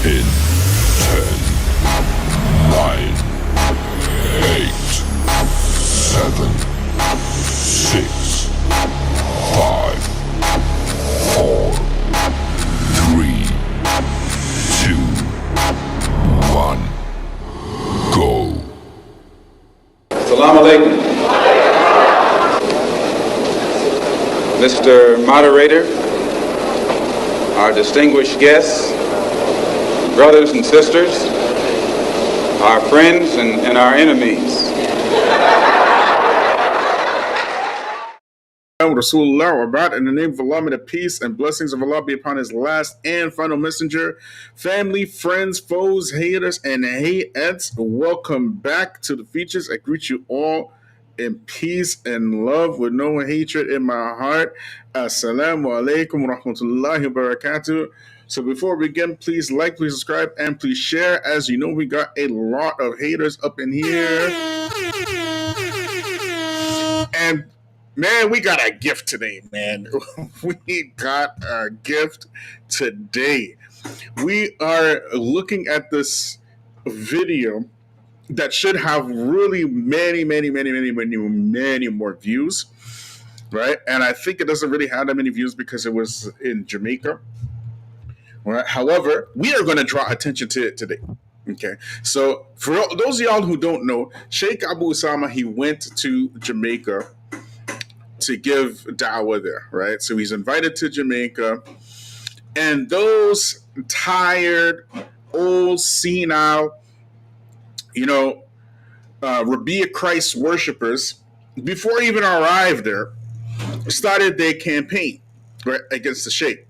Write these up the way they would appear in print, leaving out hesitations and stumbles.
In 10, 9, 8, 7, 6, 5, 4, 3, 2, 1, go. Salaam Alaikum. Mr. Moderator, our distinguished guests, brothers and sisters, our friends and our enemies. Rasulullah, about in the name of Allah, may the peace and blessings of Allah be upon His last and final messenger. Family, friends, foes, haters, and hatettes, welcome back to the Feachaz. I greet you all in peace and love with no hatred in my heart. Assalamu Alaikum wa rahmatullahi wa barakatuh. So before we begin, please like, please subscribe, and please share. As you know, we got a lot of haters up in here. And man, we got a gift today, man. We got a gift today. We are looking at this video that should have really many more views, right? And I think it doesn't really have that many views because it was in Jamaica. Right. However, we are going to draw attention to it today. Okay. So for those of y'all who don't know, Sheikh Abu Usamah, he went to Jamaica to give dawa there, right? So he's invited to Jamaica, and those tired, old, senile, Rabia Christ worshippers, before he even arrived there, started their campaign, right, against the Sheikh.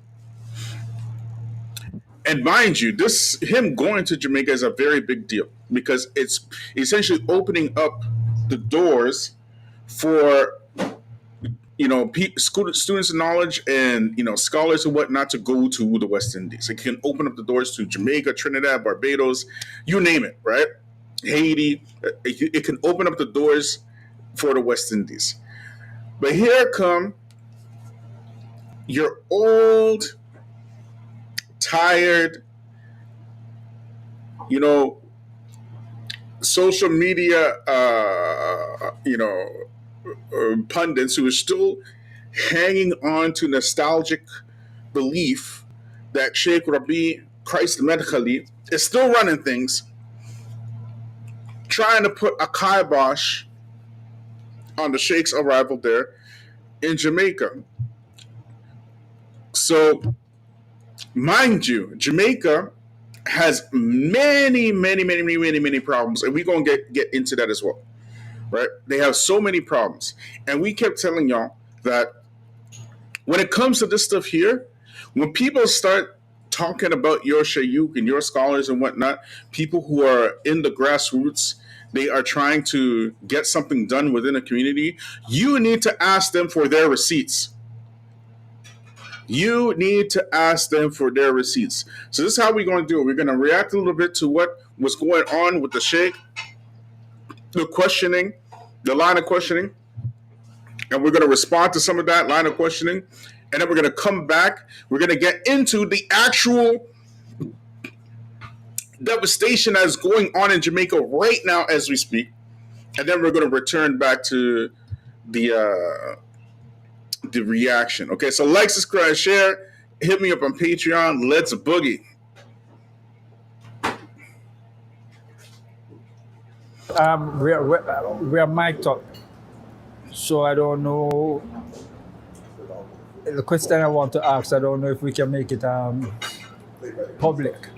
And mind you, him going to Jamaica is a very big deal because it's essentially opening up the doors for students of knowledge and scholars and whatnot to go to the West Indies. It can open up the doors to Jamaica, Trinidad, Barbados, you name it, right? Haiti. It can open up the doors for the West Indies. But here come your old, tired, social media, pundits who are still hanging on to nostalgic belief that Sheikh Rabi Christ Medkhali is still running things, trying to put a kibosh on the Sheikh's arrival there in Jamaica. So, mind you, Jamaica has many problems, and we're going to get into that as well, right? They have so many problems, and we kept telling y'all that when it comes to this stuff here, when people start talking about your shayuk and your scholars and whatnot, people who are in the grassroots, they are trying to get something done within a community, you need to ask them for their receipts. You need to ask them for their receipts. So this is how we're going to do it. We're going to react a little bit to what was going on with the Sheikh, the line of questioning, and we're going to respond to some of that line of questioning, and then we're going to come back. We're going to get into the actual devastation that is going on in Jamaica right now as we speak, and then we're going to return back to the reaction. Okay, so like, subscribe, share, hit me up on Patreon. Let's boogie. We're mic'd up, so I don't know. The question I want to ask, I don't know if we can make it public.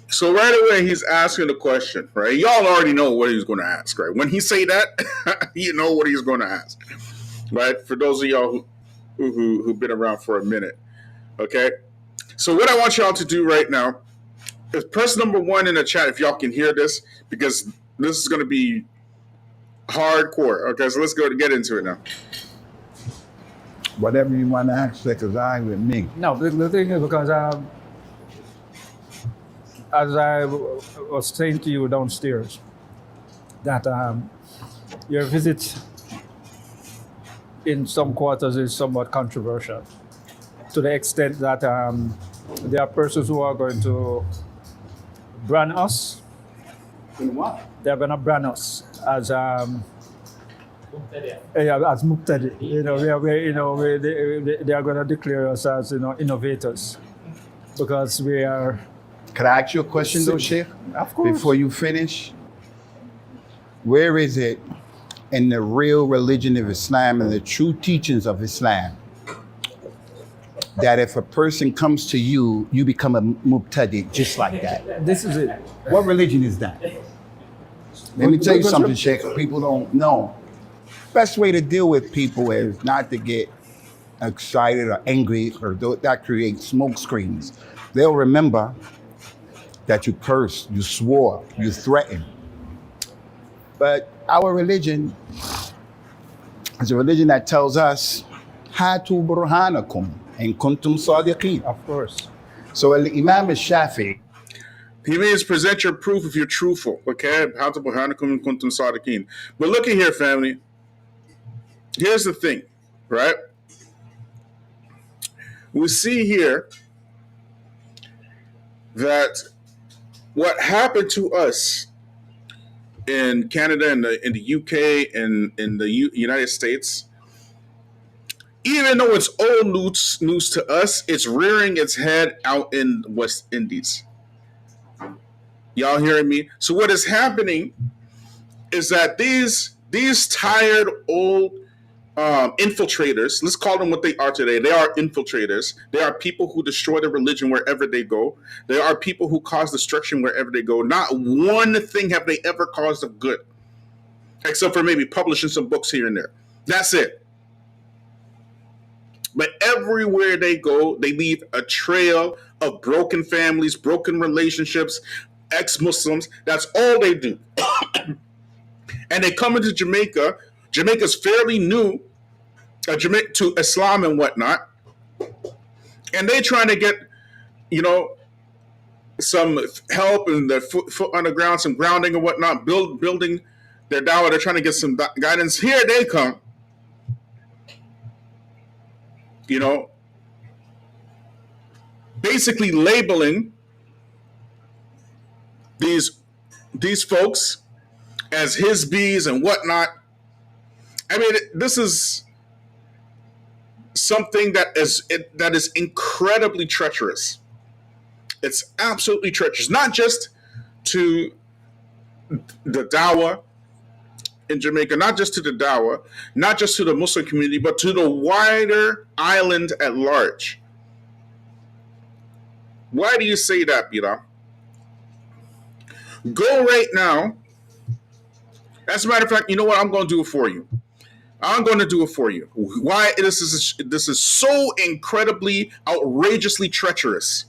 So right away, he's asking the question, right? Y'all already know what he's going to ask, right? When he say that, you know what he's going to ask, right? For those of y'all who've been around for a minute, okay? So what I want y'all to do right now is press number 1 in the chat if y'all can hear this, because this is going to be hardcore. Okay, so let's go to get into it now. Whatever you want to ask, because I with me. No, the thing is because as I was saying to you downstairs, that your visit in some quarters is somewhat controversial. to the extent that there are persons who are going to brand us. In what? They're going to brand us as as Muqtadi. They are going to declare us as innovators because we are. Could I ask you a question though, Sheikh? Of course. Before you finish, where is it in the real religion of Islam and the true teachings of Islam that if a person comes to you, you become a Muqtadi just like that? This is it. What religion is that? Let me tell you something, Sheikh. People don't know. Best way to deal with people is not to get excited or angry or that creates smoke screens. They'll remember that you cursed, you swore, you threatened. But our religion is a religion that tells us, Hatu burhanakum in kuntum sadiqeen. Of course. So Imam al-Shafi'i, He means present your proof if you're truthful. Okay? How to burhanakum kuntum sadiqeen. But look at here, family. Here's the thing, right? We see here that what happened to us in Canada and in the UK and in the United States, even though it's old news to us, it's rearing its head out in West Indies. Y'all hearing me? So what is happening is that these tired old infiltrators, let's call them what they are today. They are infiltrators. They are people who destroy the religion wherever they go. They are people who cause destruction wherever they go. Not one thing have they ever caused of good, except for maybe publishing some books here and there. That's it. But everywhere they go, they leave a trail of broken families, broken relationships, ex-Muslims. That's all they do. And they come into Jamaica. Jamaica's fairly new to Islam and whatnot. And they trying to get, some help and their foot on the ground, some grounding and whatnot, building their dawa. They're trying to get some guidance. Here they come. Basically labeling these folks as Hizbis and whatnot. I mean, this is something that is incredibly treacherous. It's absolutely treacherous, not just to the dawa in Jamaica, not just to the dawa, not just to the Muslim community, but to the wider island at large. Why do you say that, Bila? Go right now. As a matter of fact, you know what? I'm going to do it for you. I'm going to do it for you. Why this is so incredibly, outrageously treacherous.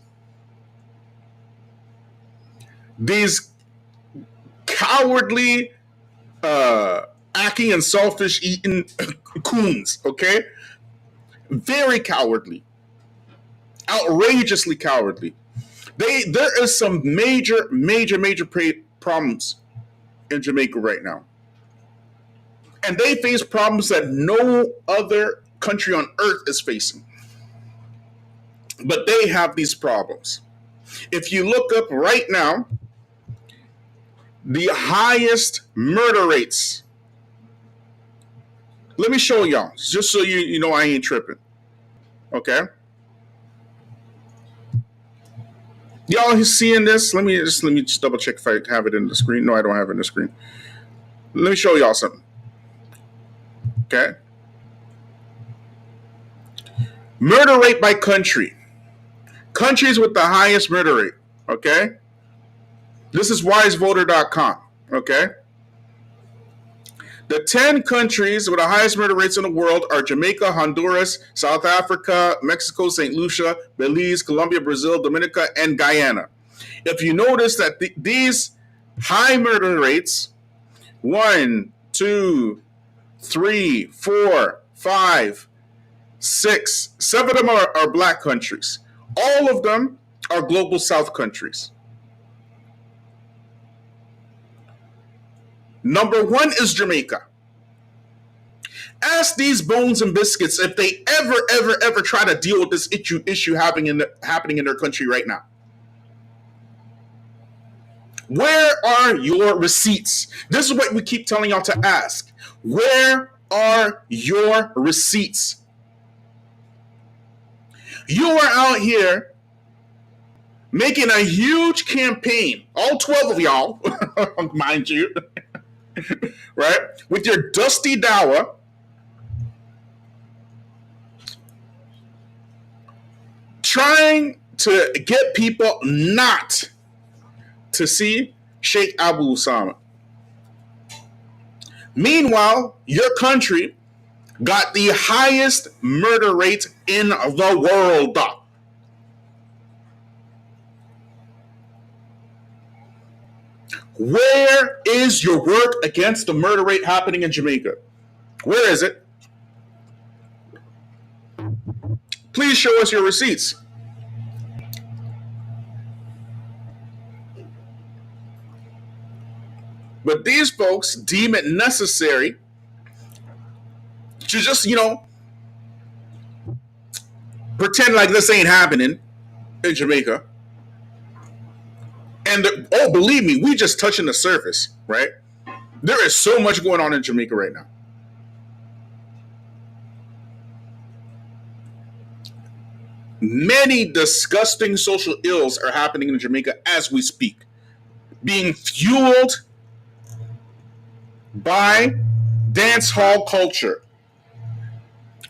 These cowardly, acting and selfish eating coons, okay? Very cowardly. Outrageously cowardly. There is some major problems in Jamaica right now. And they face problems that no other country on earth is facing. But they have these problems. If you look up right now, the highest murder rates. Let me show y'all, just so you know I ain't tripping. Okay? Y'all seeing this? Let me just double check if I have it in the screen. No, I don't have it in the screen. Let me show y'all something. Okay? Murder rate by country. Countries with the highest murder rate. Okay? This is wisevoter.com. Okay? The 10 countries with the highest murder rates in the world are Jamaica, Honduras, South Africa, Mexico, St. Lucia, Belize, Colombia, Brazil, Dominica, and Guyana. If you notice that these high murder rates, 1, 2, 3, 4, 5, 6, 7 of them are black countries. All of them are global south countries. Number 1 is Jamaica. Ask these bones and biscuits if they ever try to deal with this issue happening in their country right now. Where are your receipts? This is what we keep telling y'all to ask. Where are your receipts? You are out here making a huge campaign, all 12 of y'all, mind you, right? With your dusty dawa, trying to get people not to see Sheikh Abu Usamah. Meanwhile, your country got the highest murder rate in the world. Where is your work against the murder rate happening in Jamaica? Where is it? Please show us your receipts. But these folks deem it necessary to just, pretend like this ain't happening in Jamaica. And believe me, we just touching the surface, right? There is so much going on in Jamaica right now. Many disgusting social ills are happening in Jamaica as we speak, being fueled by dancehall culture,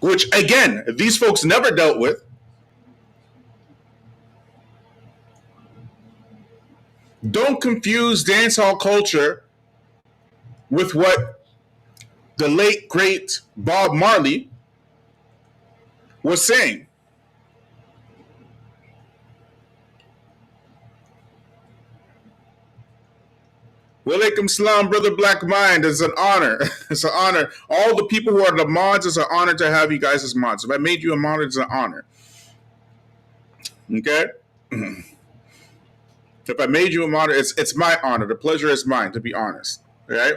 which, again, these folks never dealt with. Don't confuse dancehall culture with what the late, great Bob Marley was saying. Walaikum salam, brother Black Mind. It's an honor. It's an honor. All the people who are the mods, it's an honor to have you guys as mods. If I made you a mod, it's an honor. Okay? If I made you a mod, it's my honor. The pleasure is mine, to be honest. Right?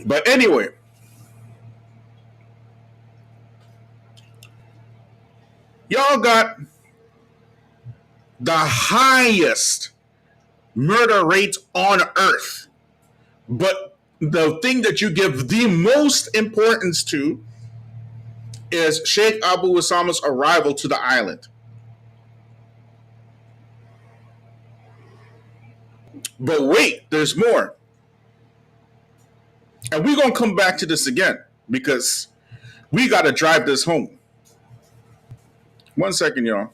But anyway, y'all got the highest murder rate on earth. But the thing that you give the most importance to is Sheikh Abu Usamah's arrival to the island. But wait, there's more. And we're going to come back to this again because we got to drive this home. 1 second, y'all.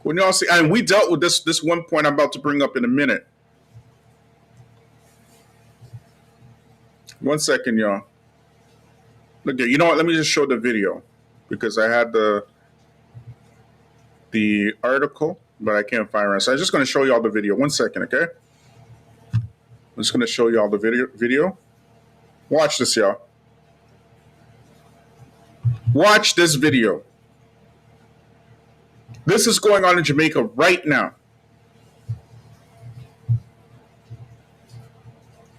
When y'all see, and we dealt with this one point I'm about to bring up in a minute. 1 second, y'all. Look, you know what? Let me just show the video because I had the article, but I can't find it. So I'm just going to show y'all the video. 1 second, okay? I'm just going to show y'all the video. Watch this, y'all. Watch this video. This is going on in Jamaica right now.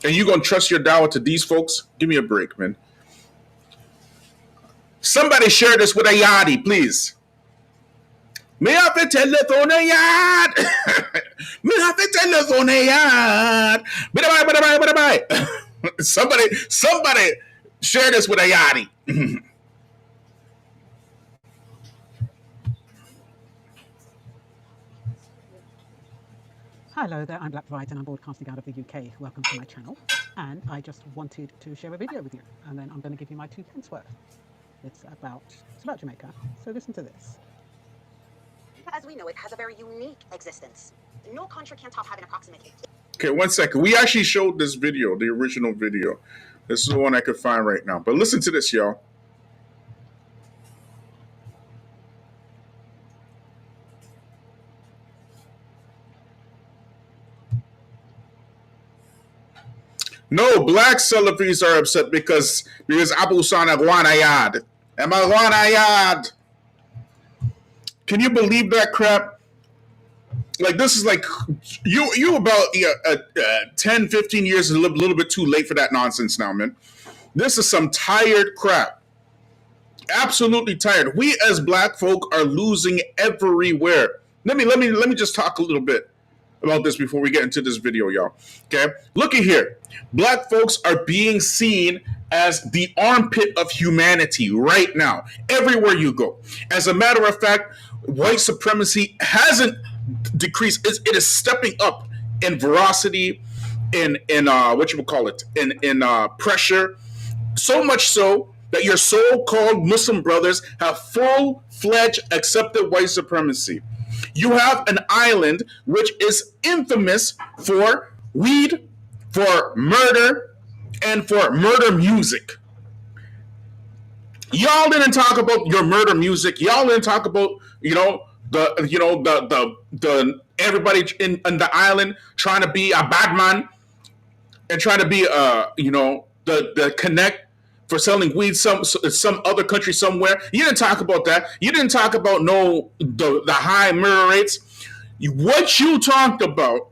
And you going to trust your dawah to these folks? Give me a break, man. Somebody share this with a yardie, please. Me have to telephone a yard. Me have to telephone a yard. Bye. Somebody share this with a yardie. Hello there, I'm Black Bright and I'm broadcasting out of the UK. Welcome to my channel. And I just wanted to share a video with you. And then I'm going to give you my 2 pence worth. It's about Jamaica. So listen to this. As we know, it has a very unique existence. No country can top having approximately. Okay, 1 second. We actually showed this video, the original video. This is the one I could find right now. But listen to this, y'all. No, black Salafis are upset because Abu Usamah wana Yahd. Am I wana Yahd? Can you believe that crap? Like, this is like, you about 10, 15 years is a little bit too late for that nonsense now, man. This is some tired crap. Absolutely tired. We as black folk are losing everywhere. Let me just talk a little bit about this before we get into this video, y'all. Okay? Look at here. Black folks are being seen as the armpit of humanity right now, everywhere you go. As a matter of fact, white supremacy hasn't decreased. It is stepping up in veracity, in what you would call it, in pressure. So much so that your so-called Muslim brothers have full-fledged accepted white supremacy. You have an island which is infamous for weed, for murder, and for murder music. Y'all didn't talk about your murder music. Y'all didn't talk about, the everybody in the island trying to be a bad man and trying to be the connect for selling weed some other country somewhere. You didn't talk about that. You didn't talk about the high murder rates. What you talked about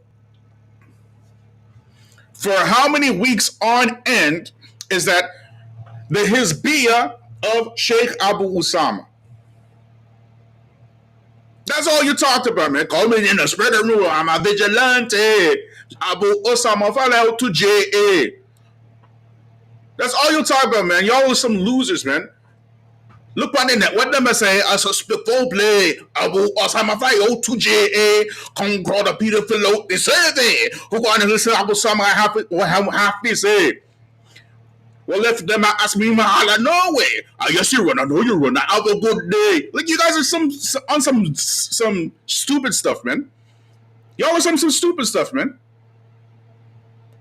for how many weeks on end is that the Hizbiyah of Sheikh Abu Usamah. That's all you talked about, man. Call me in the spreader rule. I'm a vigilante. Abu Usamah fell out to JA. That's all you talk about, man. Y'all are some losers, man. Look on the net. What them say? I suspect full play. Abu Usamah fell out to JA. Come grow the Peter fill out the survey. Who going to listen to Abu Usamah half this say? Well, if them ask me, I no way. I guess you run. I know you run. Have a good day. Like, you guys are on some stupid stuff, man. Y'all are some stupid stuff, man.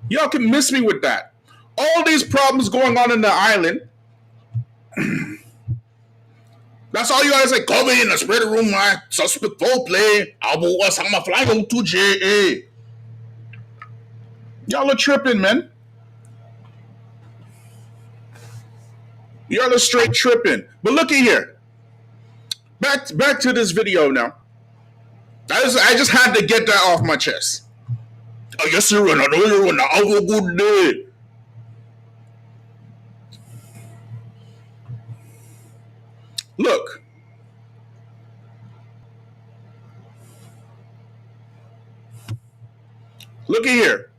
Y'all can miss me with that. All these problems going on in the island. That's all you guys like. Come in the spread room, man. Suspect full play. Abu Usamah fly go to JA. Y'all are tripping, man. Y'all are straight tripping. But look at here. Back to this video now. I just had to get that off my chest. I guess you run. I know you run. Have a good day. Look. Look at here.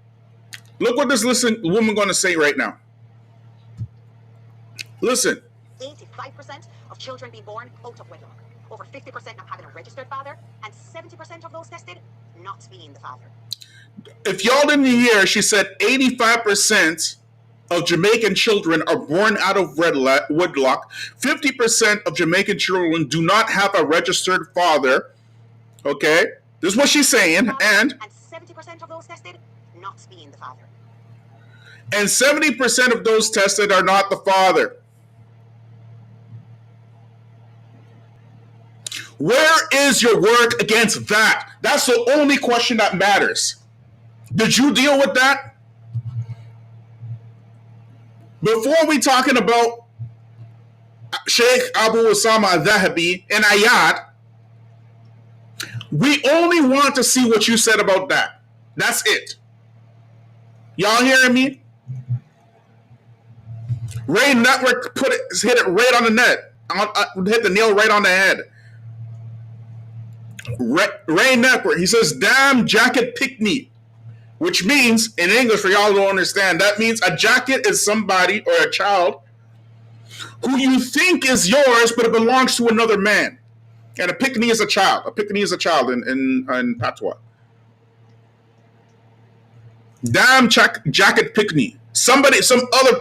Look what this woman going to say right now. Listen. 85% of children being born out of wedlock. Over 50% not having a registered father, and 70% of those tested not being the father. If y'all didn't hear, she said 85% of Jamaican children are born out of wedlock. 50% of Jamaican children do not have a registered father. Okay? This is what she's saying. And 70% of those tested not being the father. And 70% of those tested are not the father. Where is your work against that? That's the only question that matters. Did you deal with that? Before we talking about Sheikh Abu Usamah al-Dhahabi and Yahd, we only want to see what you said about that. That's it. Y'all hearing me? Ray Network hit it right on the net. Hit the nail right on the head. Ray Network, he says, damn jacket pick me. Which means, in English, for y'all who don't understand, that means a jacket is somebody or a child who you think is yours, but it belongs to another man. And a pickney is a child. A pickney is a child in patois. Damn jacket pickney. Some other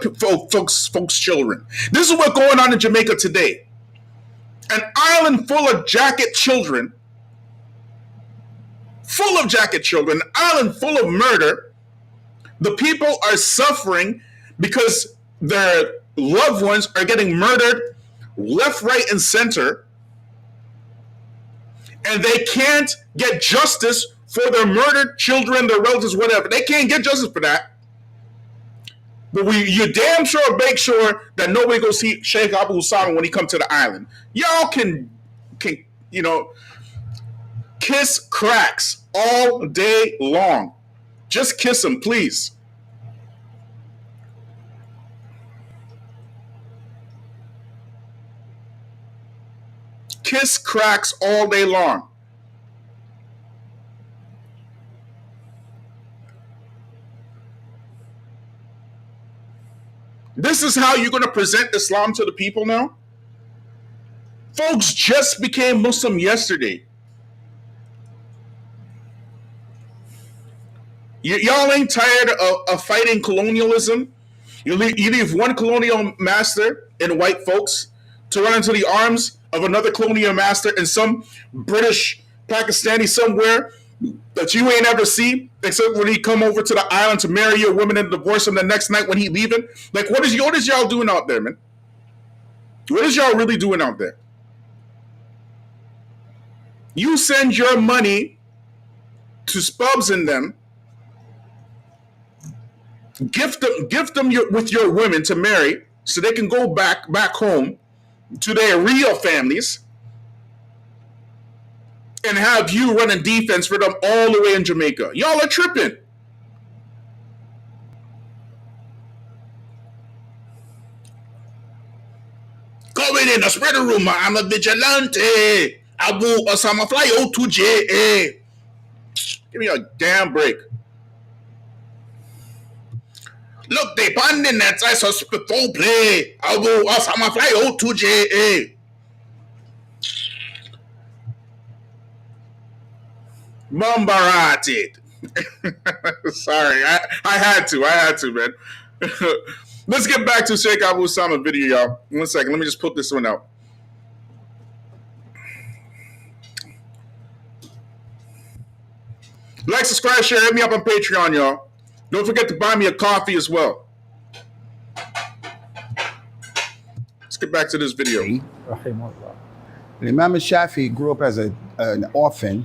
folks' children. This is what's going on in Jamaica today. An island full of jacket children. Full of jacket children. An island full of murder. The people are suffering because their loved ones are getting murdered left, right, and center. And they can't get justice for their murdered children, their relatives, whatever. They can't get justice for that. But you damn sure make sure that nobody go see Sheikh Abu Usamah when he come to the island. Y'all can kiss cracks all day long. Just kiss him, please. Kiss cracks all day long. This is how you're going to present Islam to the people now? Folks just became Muslim yesterday. Y'all ain't tired of fighting colonialism? You leave one colonial master in white folks to run into the arms of another colonial master in some British Pakistani somewhere that you ain't ever see, except when he come over to the island to marry your woman and divorce him the next night when he leaving. Like, what is y'all doing out there, man? What is y'all really doing out there? You send your money to Spubs and them, gift them with your women to marry so they can go back home to their real families, and have you running defense for them all the way in Jamaica. Y'all are tripping. Coming in, spread a rumor, I'm a vigilante. Abu Usamah fly out to JA. Give me a damn break. Look, they pundits, I suspect foul play. Abu Usamah fly out to JA. Bombarated. Sorry, I had to, man. Let's get back to Sheikh Abu Usamah video, y'all. 1 second, let me just put this one out. Like, subscribe, share, hit me up on Patreon, y'all. Don't forget to buy me a coffee as well. Let's get back to this video. Imam Shafi grew up as an orphan.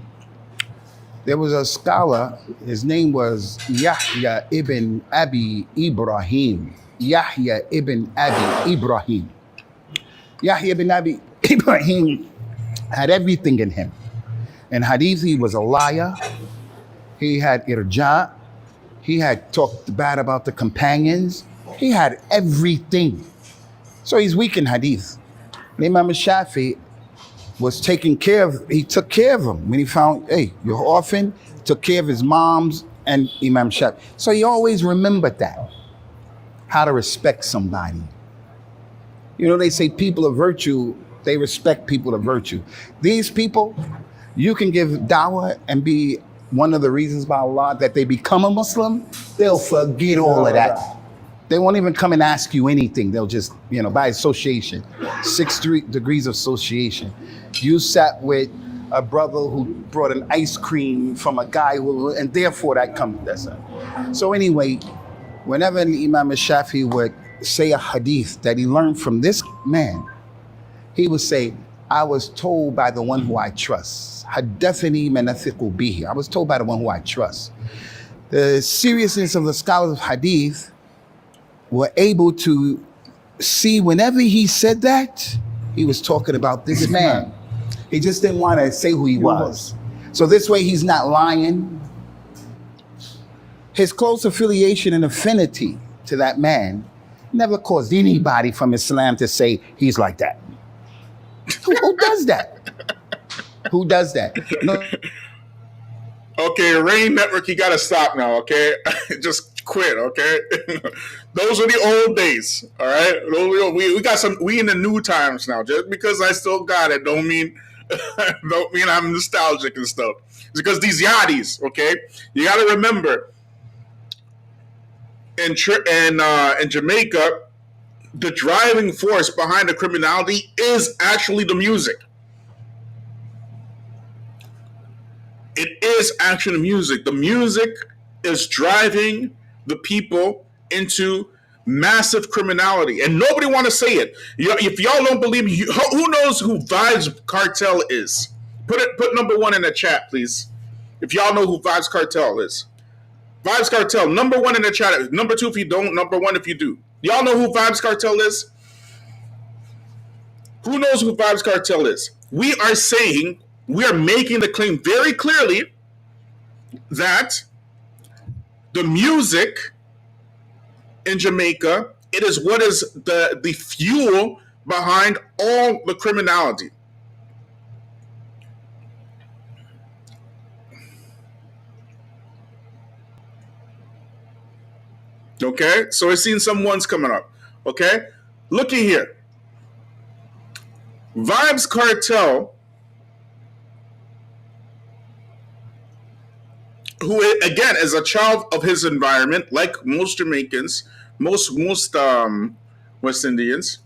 There was a scholar, his name was Yahya ibn Abi Ibrahim. Yahya ibn Abi Ibrahim. Yahya ibn Abi Ibrahim had everything in him. In hadith, he was a liar. He had irja. He had talked bad about the companions. He had everything. So he's weak in hadith. Imam Shafi was taking care of, he took care of him. When he found, hey, you're orphan, took care of his moms and Imam Shafi. So he always remembered that, how to respect somebody. You know, they say people of virtue, they respect people of virtue. These people, you can give dawa and be one of the reasons by Allah that they become a Muslim, they'll forget all of that. They won't even come and ask you anything. They'll just, by association, 6 degrees of association. You sat with a brother who brought an ice cream from a guy who, and therefore that comes, that's it. So anyway, whenever Imam Shafi would say a hadith that he learned from this man, he would say, I was told by the one who I trust. Haddathani man athiqu bihi. I was told by the one who I trust. The seriousness of the scholars of hadith were able to see whenever he said that, he was talking about this man. He just didn't want to say who he was. So this way he's not lying. His close affiliation and affinity to that man never caused anybody from Islam to say he's like that. Who does that? Who does that? No. Okay, Rain Network, you gotta stop now, okay? Just quit, okay? Those are the old days, all right? We in the new times now. Just because I still got it don't mean I'm nostalgic and stuff. It's because these yardis, okay? You gotta remember, in Jamaica, the driving force behind the criminality is actually the music. It is actually the music. The music is driving the people into massive criminality, and nobody want to say it. If y'all don't believe me, who knows who Vibes Cartel is? Put number 1 in the chat, please. If y'all know who Vibes Cartel is, Vibes Cartel, number one in the chat. Number two if you don't, number one if you do. Y'all know who Vibes Cartel is? Who knows who Vibes Cartel is? We are making the claim very clearly that the music in Jamaica, it is what is the fuel behind all the criminality. Okay, so I've seen some ones coming up. Okay, looky here. Vibes Cartel, who again is a child of his environment, like most Jamaicans, most West Indians.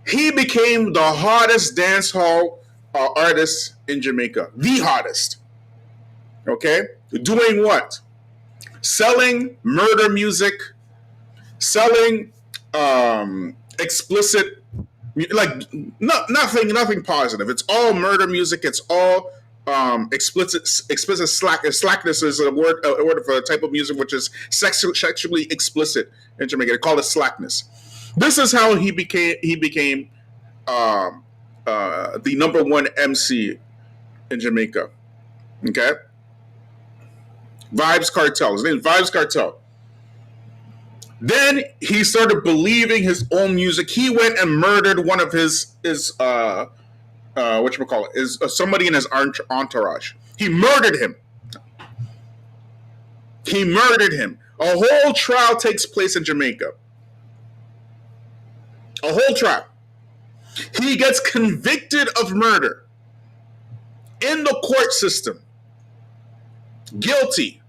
He became the hottest dancehall artist in Jamaica, the hottest. Okay, doing what? Selling murder music, selling explicit, like nothing positive. It's all murder music. It's all explicit slackness is a word for a type of music which is sexually explicit in Jamaica. They call it slackness. This is how he became the number one MC in Jamaica. Okay, Vibes Cartel. His name is Vibes Cartel. Then he started believing his own music. He went and murdered one of his whatchamacallit, is somebody in his entourage. He murdered him. A whole trial takes place in Jamaica. A whole trial. He gets convicted of murder in the court system. Guilty.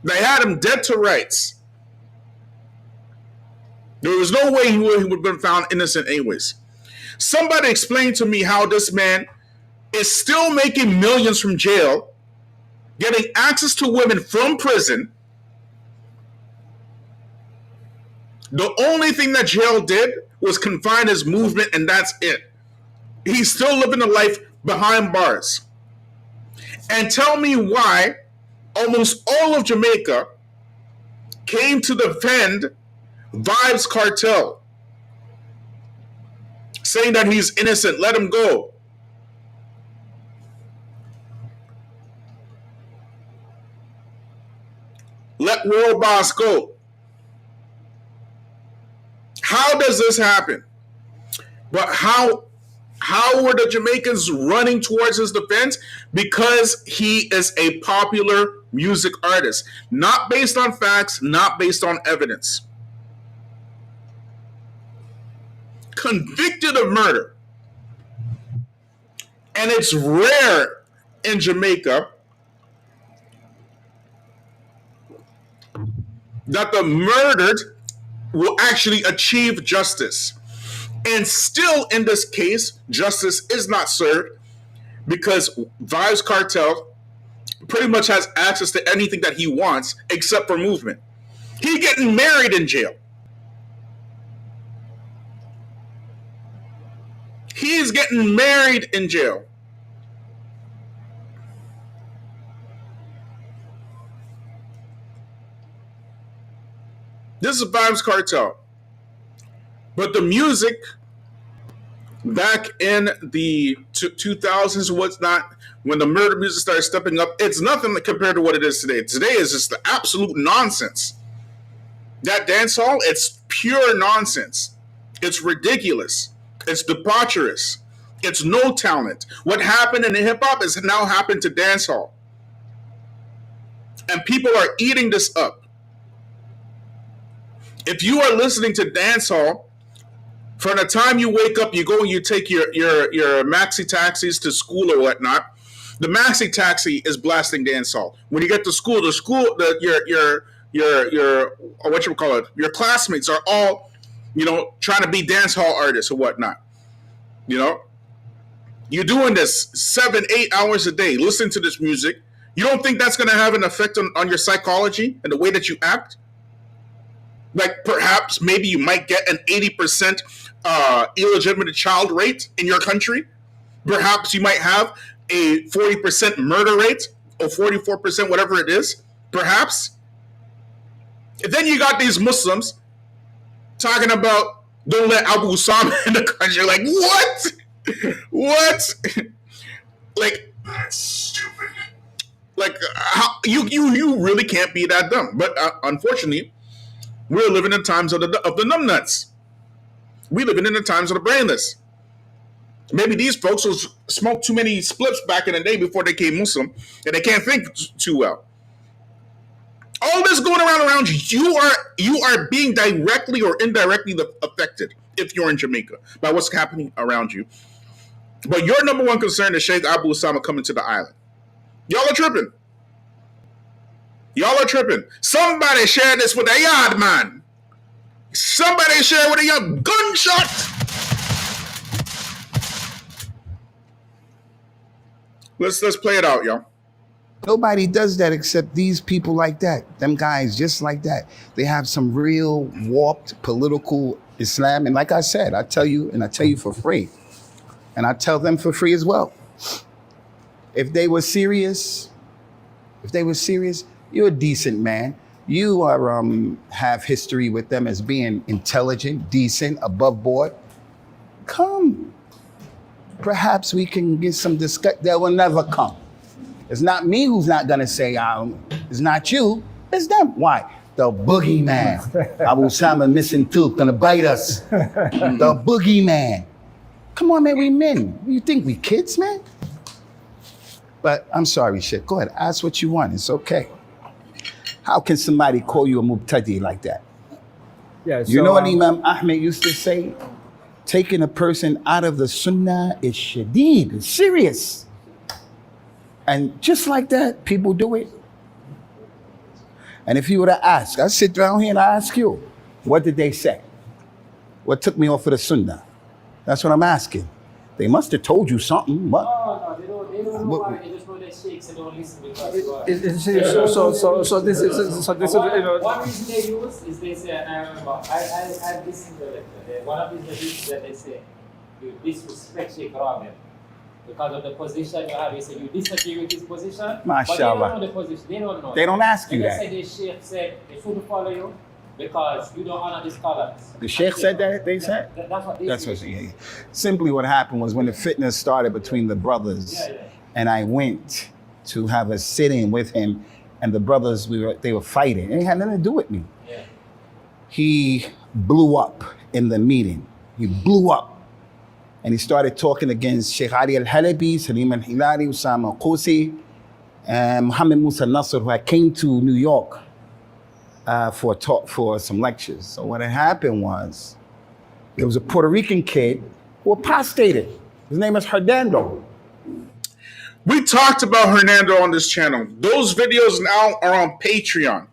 They had him dead to rights. There was no way he would have been found innocent anyways. Somebody explain to me how this man is still making millions from jail, getting access to women from prison. The only thing that jail did was confine his movement, and that's it. He's still living a life behind bars. And tell me why almost all of Jamaica came to defend Vibes Cartel, saying that he's innocent, let him go. Let World Boss go. How does this happen? But how were the Jamaicans running towards his defense? Because he is a popular music artist, not based on facts, not based on evidence. Convicted of murder. And it's rare in Jamaica that the murdered will actually achieve justice. And still in this case, justice is not served because Vibes Cartel pretty much has access to anything that he wants except for movement. He getting married in jail. He's getting married in jail. This is Vibes Cartel. But the music back in the 2000s was not, when the murder music started stepping up, it's nothing compared to what it is today. Today is just the absolute nonsense. That dancehall, it's pure nonsense. It's ridiculous. It's debaucherous. It's no talent. What happened in hip hop has now happened to dancehall. And people are eating this up. If you are listening to dancehall, from the time you wake up, you go and you take your maxi taxis to school or whatnot. The maxi taxi is blasting dancehall. When you get to school, your your classmates are all, trying to be dancehall artists or whatnot. You're doing this 7-8 hours a day, listening to this music. You don't think that's going to have an effect on your psychology and the way that you act? Like perhaps maybe you might get an 80% illegitimate child rate in your country. Perhaps you might have a 40% murder rate or 44%, whatever it is, perhaps. And then you got these Muslims talking about don't let Abu Usamah in the country. Like, what? What? Like, That's stupid. like how, you really can't be that dumb. But unfortunately, we're living in times of the numbnuts. We living in the times of the brainless. Maybe these folks will smoke too many spliffs back in the day before they became Muslim, and they can't think too well. All this going around you, you are being directly or indirectly affected if you're in Jamaica by what's happening around you. But your number one concern is Sheikh Abu Usamah coming to the island. Y'all are tripping. Y'all are tripping. Somebody share this with a Yahd man. Somebody share with a young gunshot. Let's play it out, y'all. Nobody does that except these people like that. Them guys just like that. They have some real warped political Islam. And like I said, I tell you for free. And I tell them for free as well. If they were serious, you're a decent man. You are have history with them as being intelligent, decent, above board. Come. Perhaps we can get some discussion. They will never come. It's not me who's not gonna say, it's not you, it's them. Why? The boogeyman. Abu Usamah missing tooth, gonna bite us. The boogeyman. Come on, man, we men. You think we kids, man? But I'm sorry, shit. Go ahead, ask what you want, it's okay. How can somebody call you a mubtadi like that? Yeah, You know what Imam Ahmed used to say? Taking a person out of the sunnah is shadeed, it's serious. And just like that, people do it. And if you were to ask, I sit down here and I ask you, what did they say? What took me off of the sunnah? That's what I'm asking. They must have told you something. What? No, they don't know why. They just know their sheikhs and don't listen because. So this is One reason they use is they say, and I remember, I listened to it. One of the things that they say, you disrespect Sheikh Rabi because of the position you have. They say you disagree with his position. Mashallah. But they don't know the position. They don't know. They don't ask you they that. They say the sheikh said they shouldn't follow you because you don't honor the scholars. The sheikh said that, they said? That's what they That's say. what, yeah. Simply what happened was when the fitna started between the brothers, and I went to have a sit-in with him, and the brothers, they were fighting. It had nothing to do with me. Yeah. He blew up in the meeting. He blew up. And he started talking against Sheikh Ali al-Halabi, Salim al-Hilali, Usama Qusi, and Muhammad Musa Nasr, who had came to New York for a talk, for some lectures. So what had happened was, there was a Puerto Rican kid who apostated. His name is Hernando. We talked about Hernando on this channel. Those videos now are on Patreon.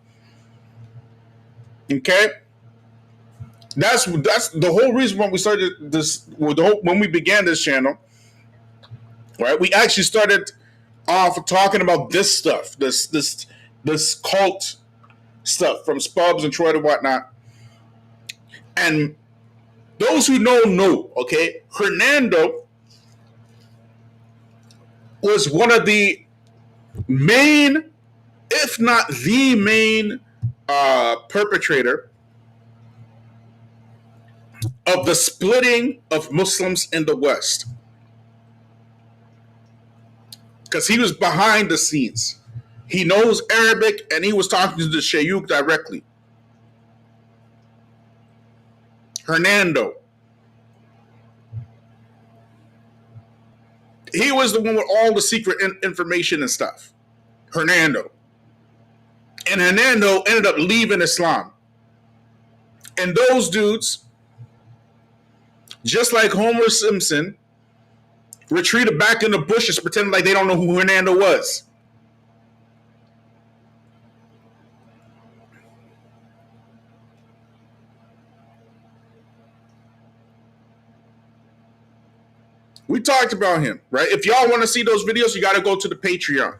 Okay? That's the whole reason when we started this, when we began this channel, right? We actually started off talking about this stuff, this cult stuff from Spubs and Troy and whatnot. And those who know, okay? Hernando was one of the main, if not the main, perpetrator of the splitting of Muslims in the West. Because he was behind the scenes. He knows Arabic and he was talking to the Shaykh directly. Hernando. He was the one with all the secret information and stuff. Hernando. And Hernando ended up leaving Islam. And those dudes, just like Homer Simpson, retreated back in the bushes pretending like they don't know who Hernando was. We talked about him, right? If y'all want to see those videos, you got to go to the Patreon.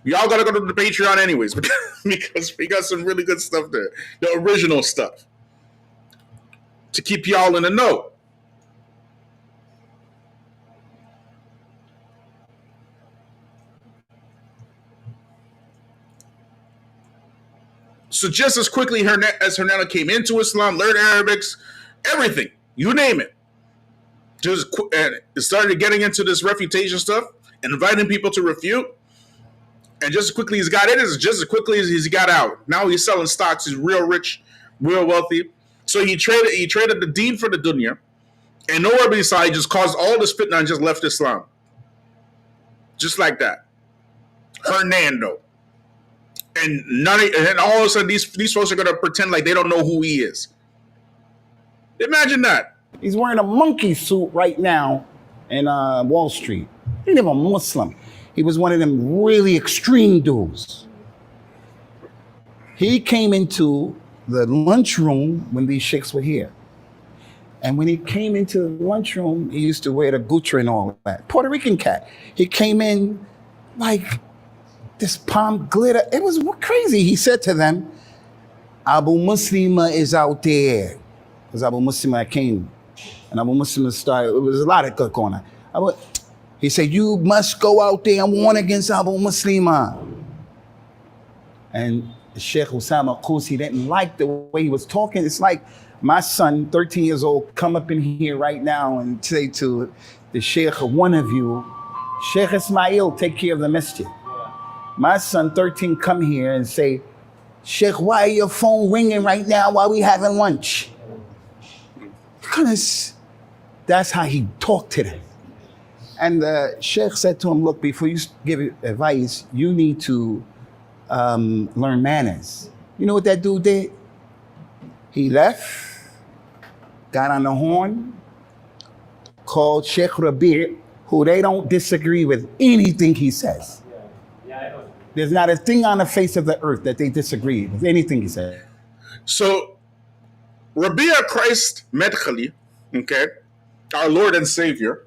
Y'all got to go to the Patreon anyways, because we got some really good stuff there. The original stuff. To keep y'all in the know. So just as quickly as Hernando came into Islam, learned Arabics, everything, you name it, and started getting into this refutation stuff, inviting people to refute, and just as quickly he's got in, just as quickly as he got out. Now he's selling stocks. He's real rich, real wealthy. So he traded the deen for the dunya, and nowhere beside, he just caused all this fitna and just left Islam, just like that. Hernando. And all of a sudden, these folks are going to pretend like they don't know who he is. Imagine that. He's wearing a monkey suit right now in Wall Street. He ain't even a Muslim. He was one of them really extreme dudes. He came into the lunchroom when these sheikhs were here. And when he came into the lunchroom, he used to wear the Gucci and all that. Puerto Rican cat. He came in like this palm glitter. It was crazy. He said to them, Abu Usamah is out there. Because Abu Usamah came. And Abu Usamah started, it was a lot of good going on. He said, you must go out there and warn against Abu Usamah. And Sheikh Usamah, of course, he didn't like the way he was talking. It's like my son, 13 years old, come up in here right now and say to the Sheikh, one of you, Sheikh Ismail, take care of the masjid. My son, 13, come here and say, Sheikh, why your phone ringing right now while we having lunch? Because that's how he talked to them. And the Sheikh said to him, look, before you give advice, you need to learn manners. You know what that dude did? He left, got on the horn, called Sheikh Rabi', who they don't disagree with anything he says. There's not a thing on the face of the earth that they disagree with anything he said. So, Rabia Christ medically, okay, our Lord and Savior,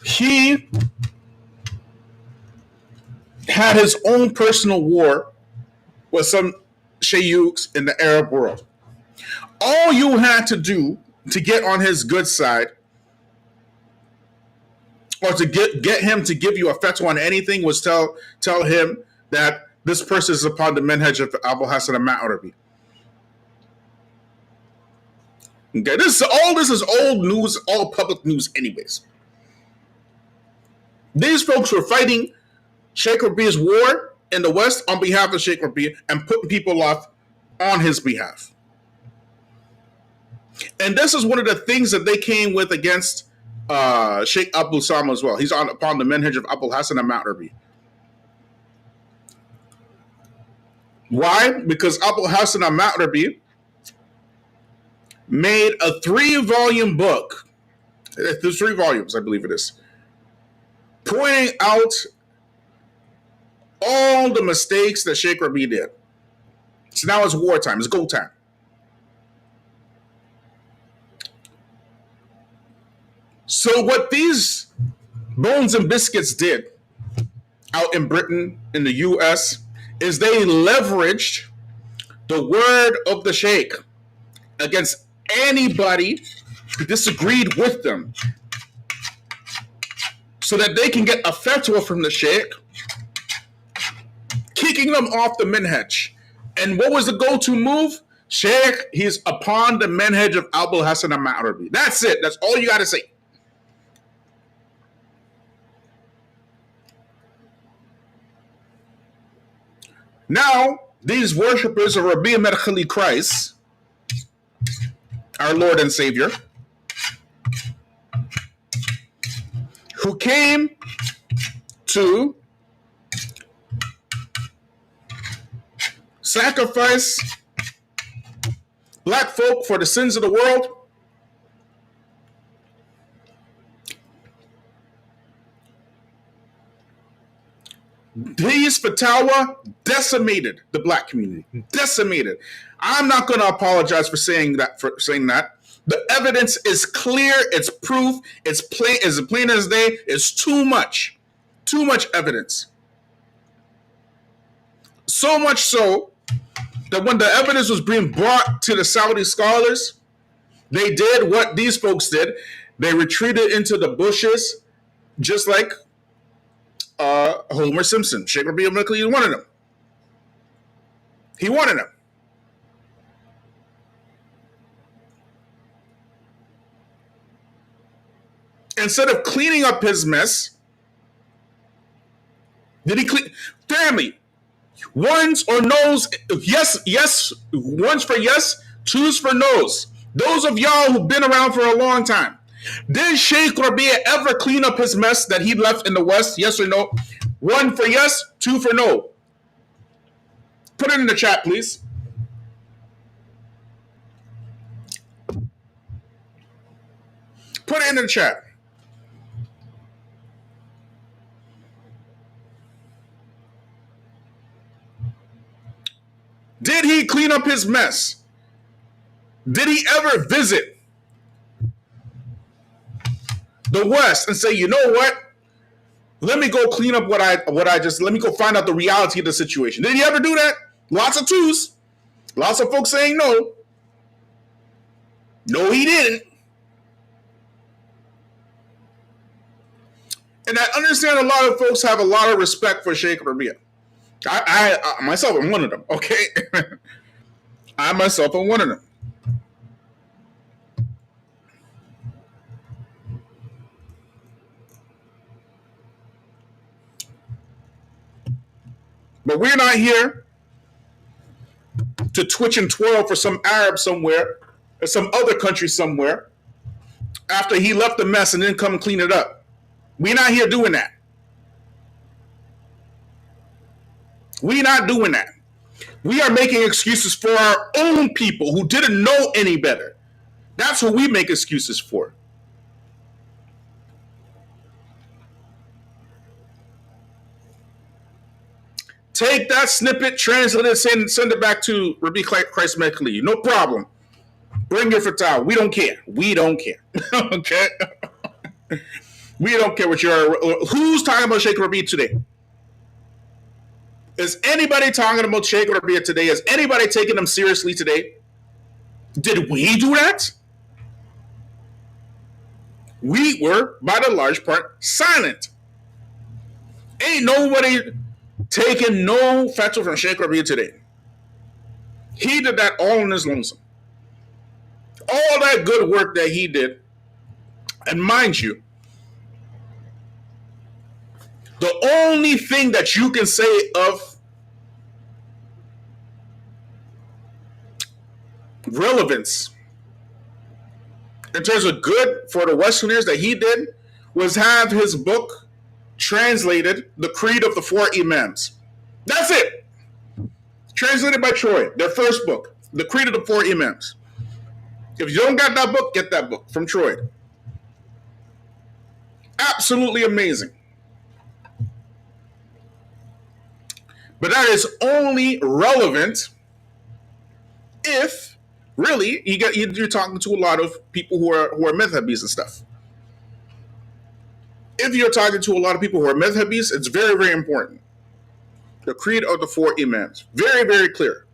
he had his own personal war with some shayuks in the Arab world. All you had to do to get on his good side, or to get him to give you a fatwa on anything, was tell him that this person is upon the manhaj of Abu Hassan al-Ma'arabi. Okay, this is old news, all public news anyways. These folks were fighting Sheikh Rabi's war in the West on behalf of Sheikh Rabi and putting people off on his behalf. And this is one of the things that they came with against Sheikh Abu Usamah as well. He's upon the manhaj of Abu Hassan al-Ma'arabi. Why? Because Abu Hassan al-Ma'arabi made a 3-volume book. There's 3 volumes, I believe it is, pointing out all the mistakes that Sheikh Rabi did. So now it's wartime. It's go time. So what these Bones and Biscuits did out in Britain, in the US, is they leveraged the word of the Sheikh against anybody who disagreed with them, so that they can get a fatwa from the Sheikh, kicking them off the minhaj. And what was the go-to move? Sheikh, he's upon the manhaj of Abu Hassan al-Ma'arabi. That's it. That's all you got to say. Now, these worshippers of Rabi' Medkhali Christ, our Lord and Savior, who came to sacrifice black folk for the sins of the world, these fatwa decimated the black community. Decimated. I'm not going to apologize for saying that. The evidence is clear. It's proof. It's plain as day. It's too much. Too much evidence. So much so that when the evidence was being brought to the Saudi scholars, they did what these folks did. They retreated into the bushes, just like Homer Simpson. Sheikh Rabi al-Madkhali wanted him. He wanted him. Instead of cleaning up his mess, did he clean? Family, ones or no's? Yes. Ones for yes, twos for no's. Those of y'all who've been around for a long time, did Sheikh Rabia ever clean up his mess that he left in the West? Yes or no? One for yes, two for no. Put it in the chat, please. Put it in the chat. Did he clean up his mess? Did he ever visit the West and say, you know what? Let me go clean up let me go find out the reality of the situation. Did he ever do that? Lots of twos. Lots of folks saying no. No, he didn't. And I understand a lot of folks have a lot of respect for Sheikh Rabia. I myself am one of them, okay? I myself am one of them. But we're not here to twitch and twirl for some Arab somewhere or some other country somewhere after he left the mess and then come and clean it up. We're not here doing that. We're not doing that. We are making excuses for our own people who didn't know any better. That's who we make excuses for. Take that snippet, translate it, send it back to Rabbi Christ Mekli. No problem. Bring your fatwa. We don't care. We don't care. Okay? We don't care what you're... Who's talking about Sheikh Rabi today? Is anybody talking about Sheikh Rabi today? Is anybody taking them seriously today? Did we do that? We were, by the large part, silent. Ain't nobody taking no fatwa from Sheikh Rabi today. He did that all on his lonesome. All that good work that he did, and mind you, the only thing that you can say of relevance in terms of good for the Westerners that he did was have his book translated, The Creed of the Four Imams. That's it. Translated by Troy, their first book, The Creed of the Four Imams. If you don't got that book, get that book from Troy. Absolutely amazing. But that is only relevant if, really, you're talking to a lot of people who are madhabis and stuff. If you're talking to a lot of people who are madhabis, it's very, very important. The Creed of the Four Imams. Very, very clear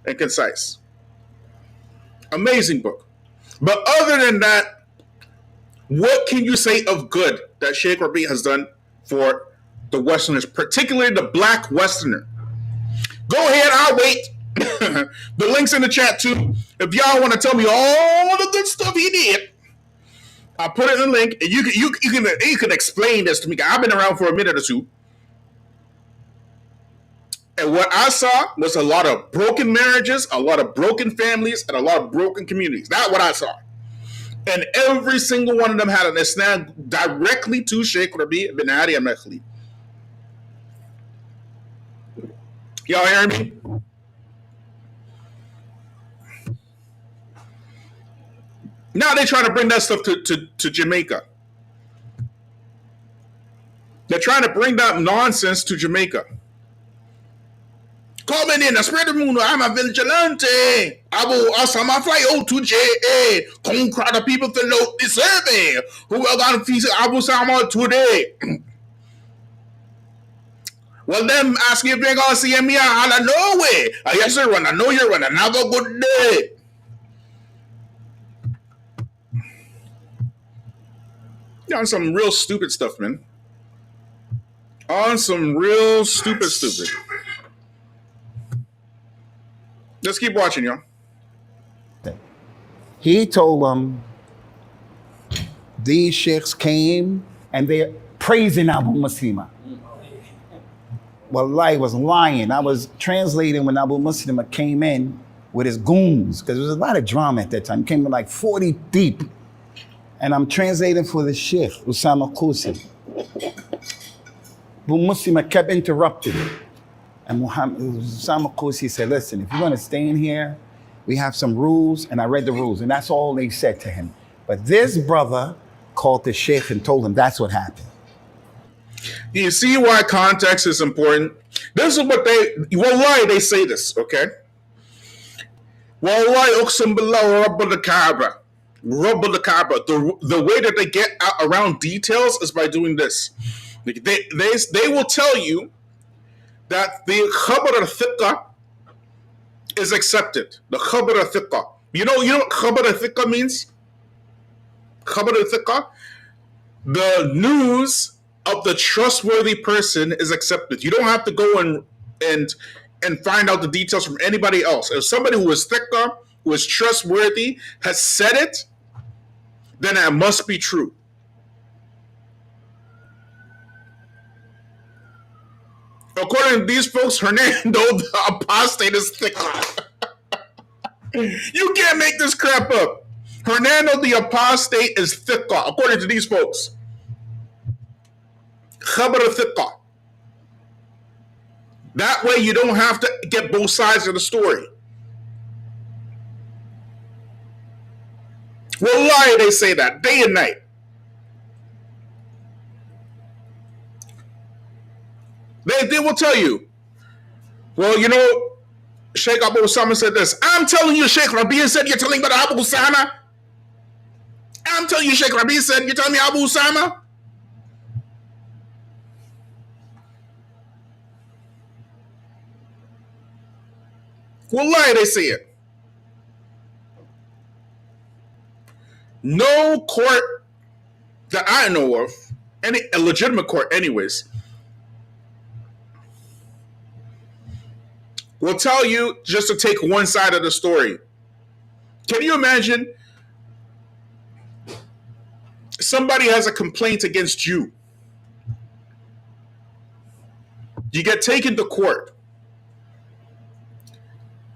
and concise. Amazing book. But other than that, what can you say of good that Sheikh Rabi has done for the Westerners, particularly the black Westerner? Go ahead, I'll wait. The link's in the chat too. If y'all want to tell me all the good stuff he did, I'll put it in the link. And you can explain this to me. I've been around for a minute or two. And what I saw was a lot of broken marriages, a lot of broken families, and a lot of broken communities. That's what I saw. And every single one of them had an isnad directly to Sheikh Rabi bin Hadi al-Madkhali. Y'all hear me? Now they're trying to bring that stuff to Jamaica. They're trying to bring that nonsense to Jamaica. Coming in, I spread the moon, I'm a vigilante. Abu Usamah fly out to JA. Come crowd of people fill out the survey. Who are going to visit Abu Usamah today? Well, them ask if they're going to see me out of nowhere. Yes, sir, run. I know you're running. Have a good day. You're on some real stupid stuff, man. On some real stupid. Let's keep watching, y'all. He told them these sheikhs came and they're praising Abu Usamah. Wallahi was lying. I was translating when Abu Usamah came in with his goons, because there was a lot of drama at that time. He came in like 40 deep. And I'm translating for the sheikh, Usamah Qusi. Abu Usamah kept interrupting. And Usamah Qusi said, listen, if you want to stay in here, we have some rules. And I read the rules, and that's all they said to him. But this brother called the sheikh and told him that's what happened. You see why context is important? This is what they say this, okay? Wallahi uqsim billah rabbul Kaaba. Rabbul Kaaba. The way that they get around details is by doing this. They will tell you that the khabar al-thiqah is accepted. The khabar al-thiqah. You know what khabar al-thiqah means? Khabar al-thiqah? The news of the trustworthy person is accepted. You don't have to go and find out the details from anybody else. If somebody who is thiqah, who is trustworthy, has said it, then it must be true. According to these folks, Hernando the apostate is thiqah. You can't make this crap up. Hernando the apostate is thiqah, according to these folks. Khabar thiqah. That way you don't have to get both sides of the story. Wallahi, they say that day and night. They will tell you, well, you know, Sheikh Abu Usamah said this. I'm telling you, Sheikh Rabi said, you're telling me about Abu Usamah? I'm telling you, Sheikh Rabi said, you're telling me Abu Usamah? Wallahi, they say it. No court that I know of, a legitimate court anyways, will tell you just to take one side of the story. Can you imagine somebody has a complaint against you? You get taken to court.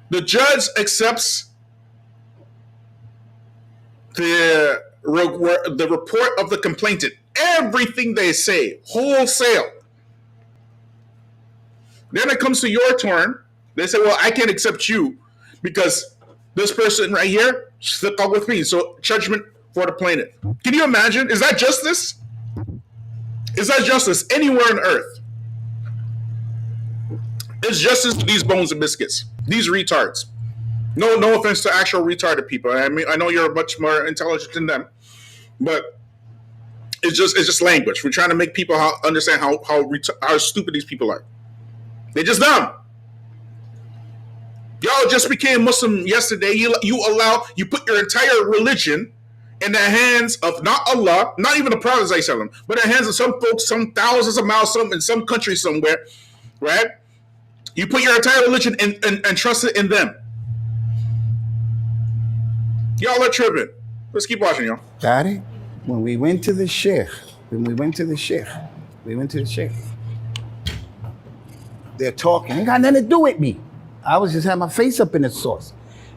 The judge accepts the report of the complainant, everything they say, wholesale. Then it comes to your turn. They say, well, I can't accept you because this person right here stuck up with me. So judgment for the plaintiff. Can you imagine? Is that justice? Is that justice anywhere on earth? It's justice to these bones and biscuits. These retards. No offense to actual retarded people. I mean, I know you're much more intelligent than them, but it's just language. We're trying to make people understand how stupid these people are. They're just dumb. Y'all just became Muslim yesterday. You put your entire religion in the hands of not Allah, not even the Prophet, but in the hands of some folks, some thousands of miles, in some country somewhere, right? You put your entire religion and trust it in them. Y'all are tripping. Let's keep watching, y'all. Daddy, when we went to the sheikh, they're talking. It ain't got nothing to do with me. I was just having my face up in the sauce.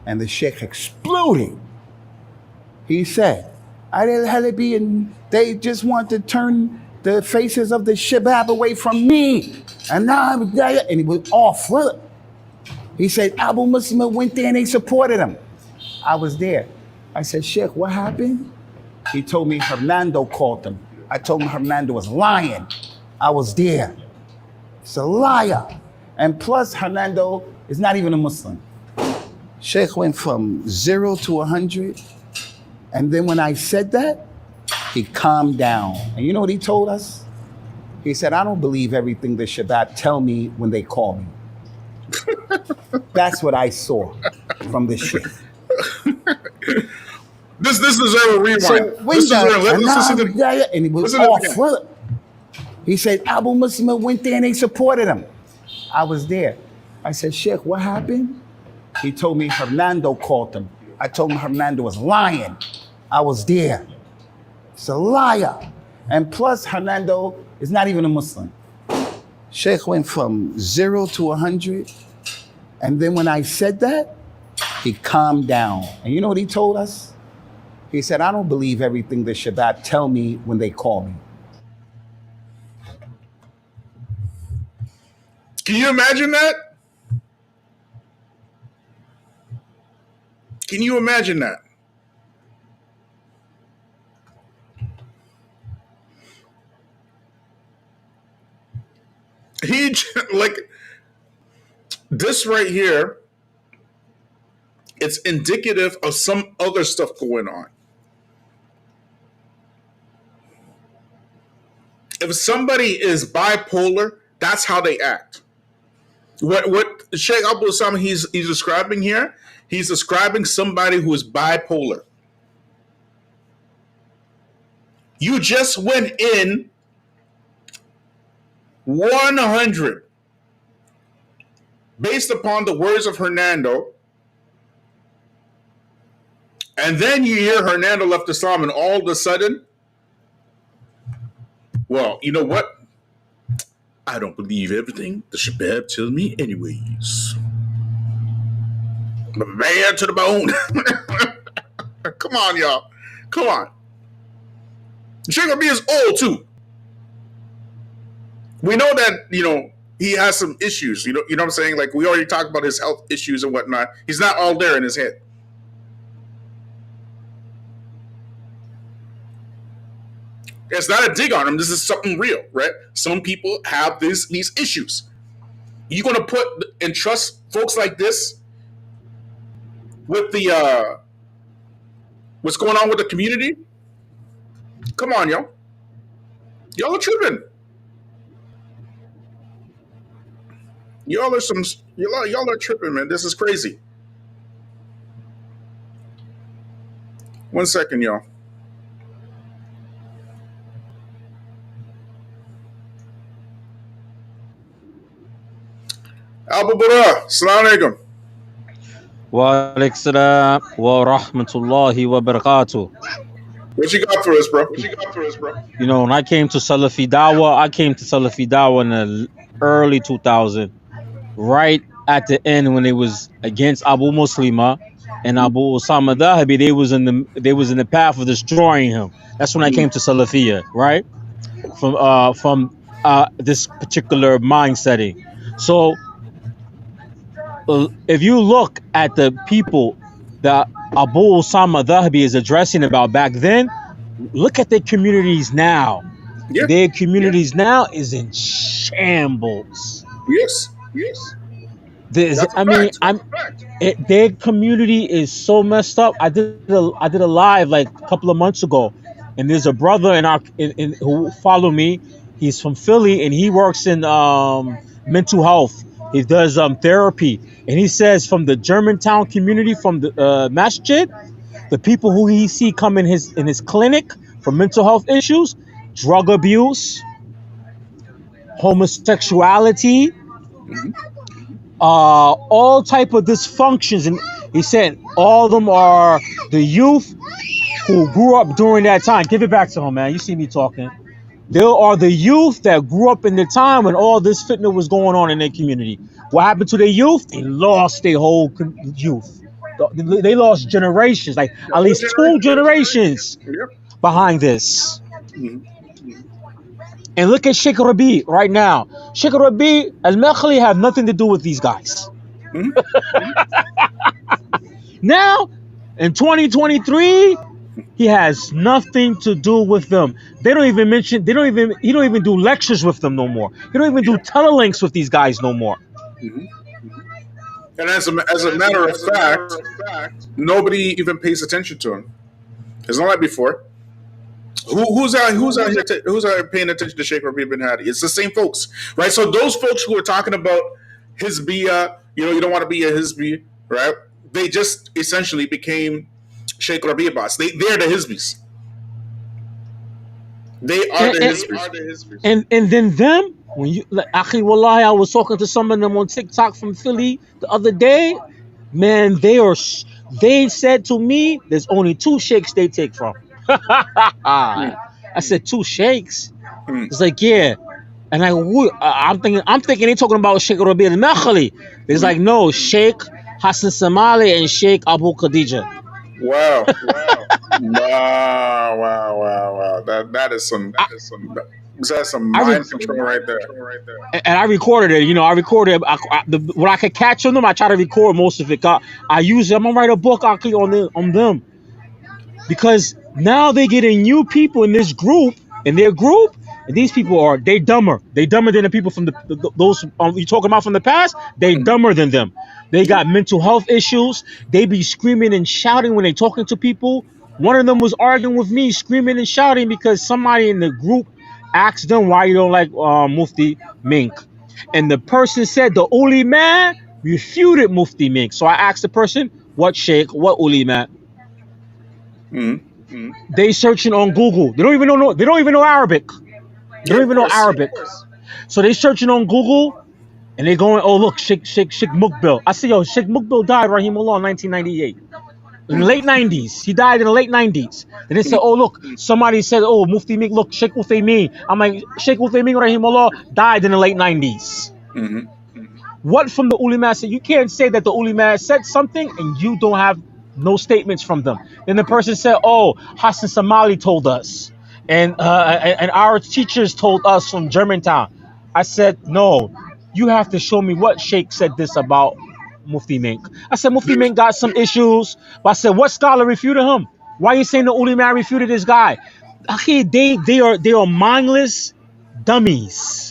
And the sheikh exploded. He said, I didn't have to be in, they just want to turn the faces of the Shabab away from me. And now I'm there. And he was off. He said, Abu Usamah went there and they supported him. I was there. I said, Sheikh, what happened? He told me Hernando called him. I told him Hernando was lying. I was there. It's a liar. And plus, Hernando is not even a Muslim. Sheikh went from 0 to 100. And then when I said that, he calmed down. And you know what he told us? He said, I don't believe everything the Shabbat tell me when they call me. That's what I saw from the Sheikh. This deserves a rewind. So and he was off. He said, Abu Usamah went there and they supported him. I was there. I said, Sheikh, what happened? He told me Hernando called him. I told him Hernando was lying. I was there. It's a liar. And plus, Hernando is not even a Muslim. Sheikh went from 0 to 100. And then when I said that, he calmed down. And you know what he told us? He said, I don't believe everything the Shabbat tell me when they call me. Can you imagine that? Can you imagine that? He, like, this right here, it's indicative of some other stuff going on. If somebody is bipolar, that's how they act. What Sheikh Abu Usamah he's describing here, he's describing somebody who is bipolar. You just went in 100 based upon the words of Hernando, and then you hear Hernando left Islam, and all of a sudden, well, you know what? I don't believe everything the Shabab tell me anyways. I'm a man to the bone. Come on, y'all. Come on. Sheikh Rabi is old, too. We know that, he has some issues. You know what I'm saying? Like, we already talked about his health issues and whatnot. He's not all there in his head. It's not a dig on him. This is something real, right? Some people have these issues. You're going to put and trust folks like this with the what's going on with the community? Come on, y'all. Y'all are tripping. Y'all are tripping, man. This is crazy. 1 second, y'all. Abu Bara, Salaam Alaikum. Wa alaikum salam wa rahmatullahi wa barakatuh. What you got for us, bro? You know, when I came to Salafi Dawa in the early 2000s, right at the end when it was against Abu Usamah and Abu Usamah Dahabi, they was in the path of destroying him. That's when I came to Salafiyya, right? From this particular mind setting. So if you look at the people that Abu Usamah Dahabi is addressing about back then, look at their communities now. Yeah. Their communities now is in shambles. Yes. Their community is so messed up. I did a live like a couple of months ago, and there's a brother who follow me. He's from Philly and he works in mental health. He does therapy, and he says from the Germantown community, from the masjid, the people who he see come in his clinic for mental health issues, drug abuse, homosexuality, all type of dysfunctions. And he said all of them are the youth who grew up during that time. Give it back to him, man. You see me talking. They are the youth that grew up in the time when all this fitna was going on in their community. What happened to their youth? They lost their whole youth. They lost generations, like at least 2 generations behind this. And look at Sheikh Rabi right now. Sheikh Rabi al-Makhli have nothing to do with these guys. Now, in 2023, he has nothing to do with them. He don't even do lectures with them no more. He don't even do telelinks with these guys no more. And as a matter of fact, nobody even pays attention to him. It's not like before. Who's out paying attention to Sheikh Rabi bin Hadi? It's the same folks, right? So those folks who are talking about Hizbiya, you don't want to be a Hizbi, right? They just essentially became Sheikh Rabi boss. They're the Hizbis. They are And the and, history. and then them when you like, akhi wallahi, I was talking to some of them on TikTok from Philly the other day. Man, they said to me, there's only two sheikhs they take from. I said two sheikhs. Mm. It's like yeah, and I'm thinking they talking about Sheikh Rabi al Makhali. It's like no, Sheikh Hassan Somali and Sheikh Abu Khadija. Wow. Wow. That is some that's some I mind rec- control right there. and I recorded it. I recorded what I could catch on them. I try to record most of it. I use I'm gonna write a book on them because now they getting new people in their group, and these people they dumber. They dumber than the people from those you talking about from the past. They dumber than them. They got mental health issues. They be screaming and shouting when they talking to people. One of them was arguing with me, screaming and shouting because somebody in the group asked them why you don't like Mufti Mink, and the person said the Uli man refuted Mufti Mink. So I asked the person, "What sheikh? What Uli man?" Mm. They searching on Google. They don't even know. They don't even know Arabic. They Yeah, don't of even know course. Arabic. So they searching on Google and they going, oh look, Sheikh Mukbil. I said, yo, Sheikh Mukbil died, Rahimullah, in 1998. In the late 90s. He died in the late 90s. And they said, oh look, somebody said, oh Mufti Mink, look, Sheikh Uthaymeen. I'm like, Sheikh Uthaymeen, Rahimullah, died in the late 90s. Mm-hmm. What from the ulama said? You can't say that the ulama said something and you don't have no statements from them. Then the person said, "Oh, Hassan Somali told us, and our teachers told us from Germantown." I said, "No, you have to show me what sheikh said this about Mufti Mink." I said, "Mufti Mink got some issues," but I said, "What scholar refuted him? Why are you saying the ulama refuted this guy?" Okay, they are mindless dummies.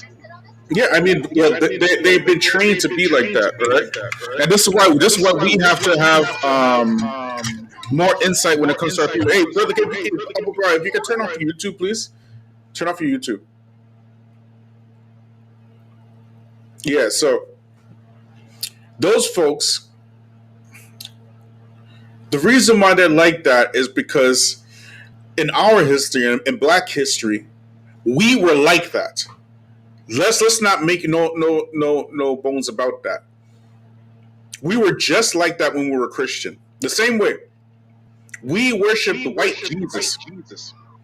Yeah, I mean, well, they've been trained to be like that, right? And this is why we have to have more insight when it comes to our people. Hey, brother, if you can turn off your YouTube, please. Turn off your YouTube. Yeah, so those folks, the reason why they're like that is because in our history, in Black history, we were like that. Let's not make no bones about that. We were just like that when we were Christian. The same way. We worshiped the white Jesus.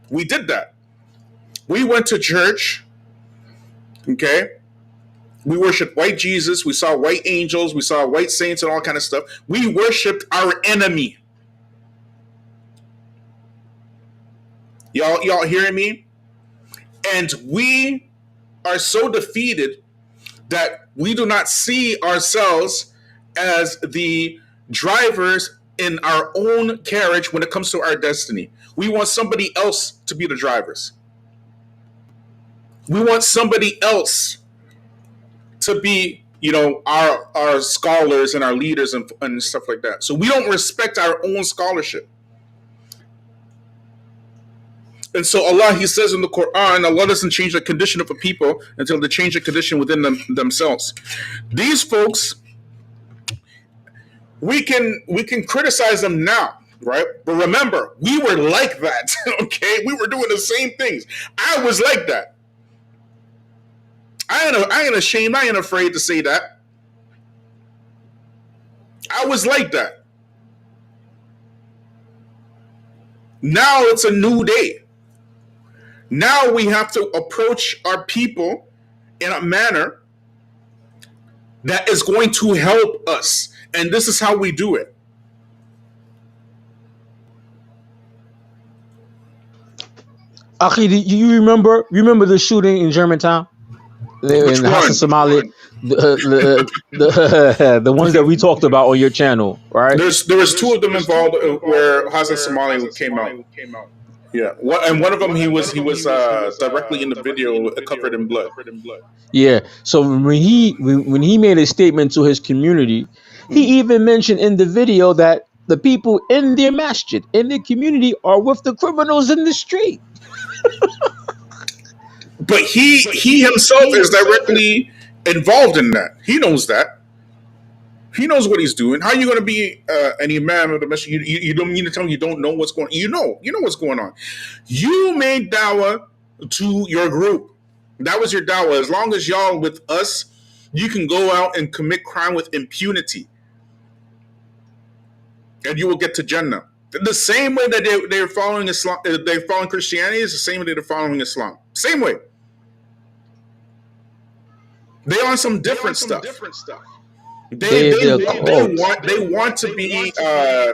We did that. We went to church, okay? We worshiped white Jesus. We saw white angels. We saw white saints and all kind of stuff. We worshiped our enemy. Y'all hearing me? And we are so defeated that we do not see ourselves as the drivers in our own carriage when it comes to our destiny. We want somebody else to be the drivers. We want somebody else to be, our scholars and our leaders and stuff like that. So we don't respect our own scholarship. And so Allah, He says in the Quran, Allah doesn't change the condition of a people until they change the condition within themselves. These folks, we can criticize them now, right? But remember, we were like that, okay? We were doing the same things. I was like that. I ain't ashamed. I ain't afraid to say that. I was like that. Now it's a new day. Now we have to approach our people in a manner that is going to help us. And this is how we do it. Akhi, do you remember the shooting in Germantown? Which In one? Hassan Somali, the ones that we talked about on your channel, right? There was two of them involved where Hassan Somali came out. Yeah, and one of them he was directly in the video covered in blood. Yeah. So when he made a statement to his community, he even mentioned in the video that the people in their masjid, in their community, are with the criminals in the street. But he himself is directly involved in that. He knows that. He knows what he's doing. How are you going to be an imam of the masjid? You don't mean to tell me you don't know what's going on. You know what's going on. You made dawah to your group. That was your dawah. As long as y'all with us, you can go out and commit crime with impunity, and you will get to Jannah. The same way that they're following Islam, they're following Christianity, is the same way they're following Islam. Same way. They're on some different stuff. They want to be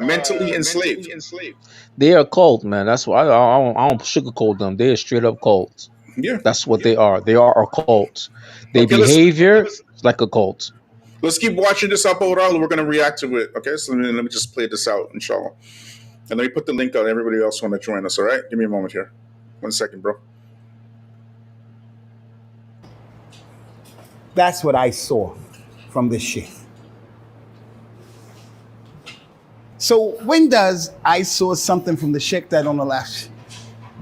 mentally enslaved. They're a cult, man. That's why I don't sugarcoat them. They're straight up cults. Yeah. That's what they are. They are a cult. Their Okay, behavior is like a cult. Let's keep watching this up overall. We're going to react to it. Okay, so let me just play this out, inshallah. And let me put the link out. Everybody else want to join us, all right? Give me a moment here. 1 second, bro. That's what I saw from this shit. So when does I saw something from the sheikh that on the left,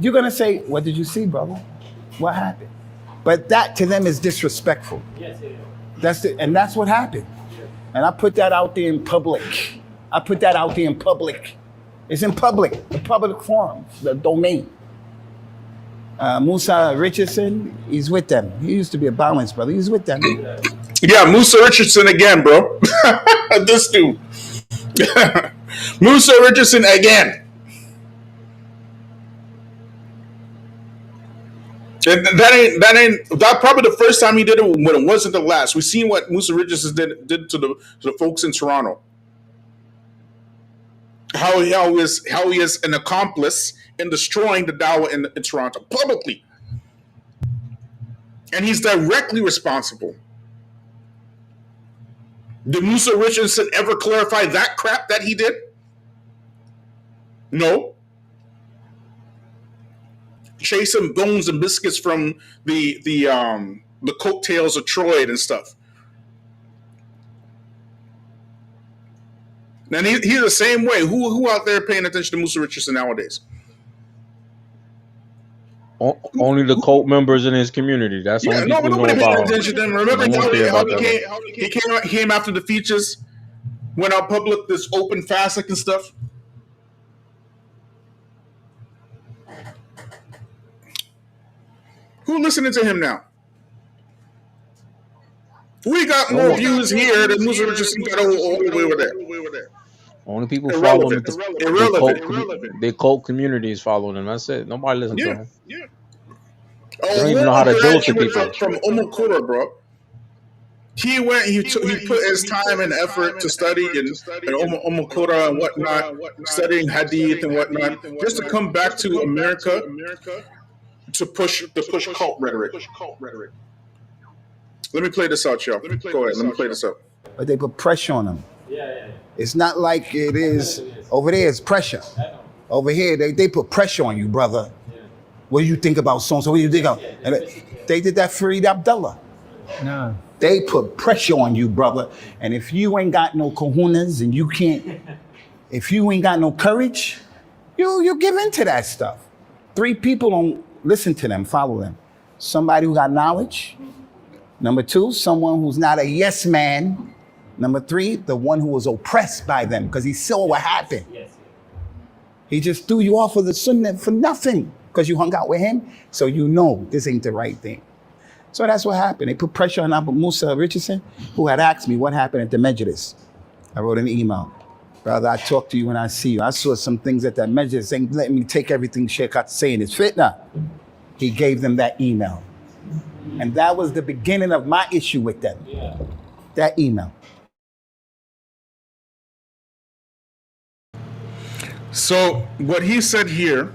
you're going to say, what did you see, brother? What happened? But that to them is disrespectful. Yes, it is. That's what happened. And I put that out there in public. It's in public, the public forum, the domain. Musa Richardson, he's with them. He used to be a balance brother. He's with them. Yeah, Musa Richardson again, bro. This dude. Musa Richardson again. And that probably the first time he did it when it wasn't the last. We've seen what Musa Richardson did to the folks in Toronto. How he is an accomplice in destroying the dawah in Toronto publicly. And he's directly responsible. Did Musa Richardson ever clarify that crap that he did? No. Chasing bones and biscuits from the coattails of Troy and stuff. And he's the same way. Who out there paying attention to Musa Richardson nowadays? Only the cult members in his community. That's the only people nobody know paying about attention to him. Remember how he came after the Feachaz, went out public, this open fast and stuff? Who listening to him now? We got more views here than Musa Richardson got all the way over there. Only people follow him. Their cult community is following him. That's it. Nobody listens to him. Yeah. They don't even know how to deal with the people. From Umakura, bro. He put his time and effort to study and Umakura and whatnot, studying hadith and whatnot, just to come back to America to push cult rhetoric. Let me play this out, y'all. Go ahead. Let me play this out. But they put pressure on them. Yeah. It's not like it is over there. It's pressure. Over here, they put pressure on you, brother. Yeah. What do you think about so-and-so? What do you think of? And they did that for Eid Abdullah. No. They put pressure on you, brother. And if you ain't got no kahunas and you can't, if you ain't got no courage, you give in to that stuff. 3 people don't listen to them, follow them. Somebody who got knowledge. Number 2, someone who's not a yes man. Number 3, the one who was oppressed by them because he saw what happened. Yes. He just threw you off of the sunnah for nothing because you hung out with him. So you know this ain't the right thing. So that's what happened. They put pressure on Abu Musa Richardson, who had asked me what happened at the Majlis. I wrote an email. Brother, I talk to you when I see you. I saw some things at that Majlis saying, let me take everything Sheikh had to say in his fitna. He gave them that email. And that was the beginning of my issue with them. Yeah. That email. So what he said here,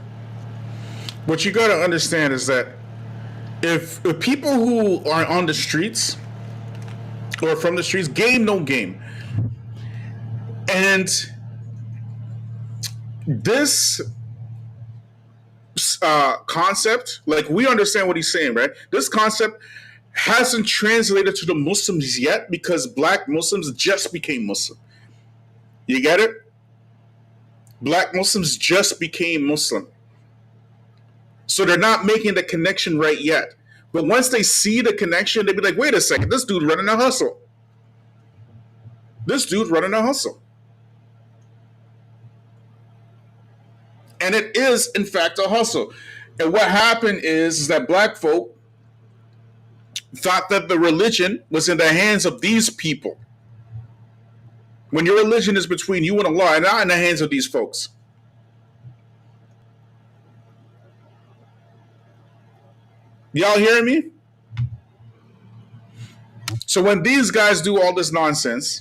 what you got to understand is that if people who are on the streets or from the streets, game no game. And this concept, like we understand what he's saying, right? This concept hasn't translated to the Muslims yet because black Muslims just became Muslim. You get it? Black Muslims just became Muslim. So they're not making the connection right yet. But once they see the connection, they'll be like, wait a second, this dude running a hustle. This dude running a hustle. And it is, in fact, a hustle. And what happened is that black folk thought that the religion was in the hands of these people. When your religion is between you and Allah and not in the hands of these folks. Y'all hearing me? So when these guys do all this nonsense,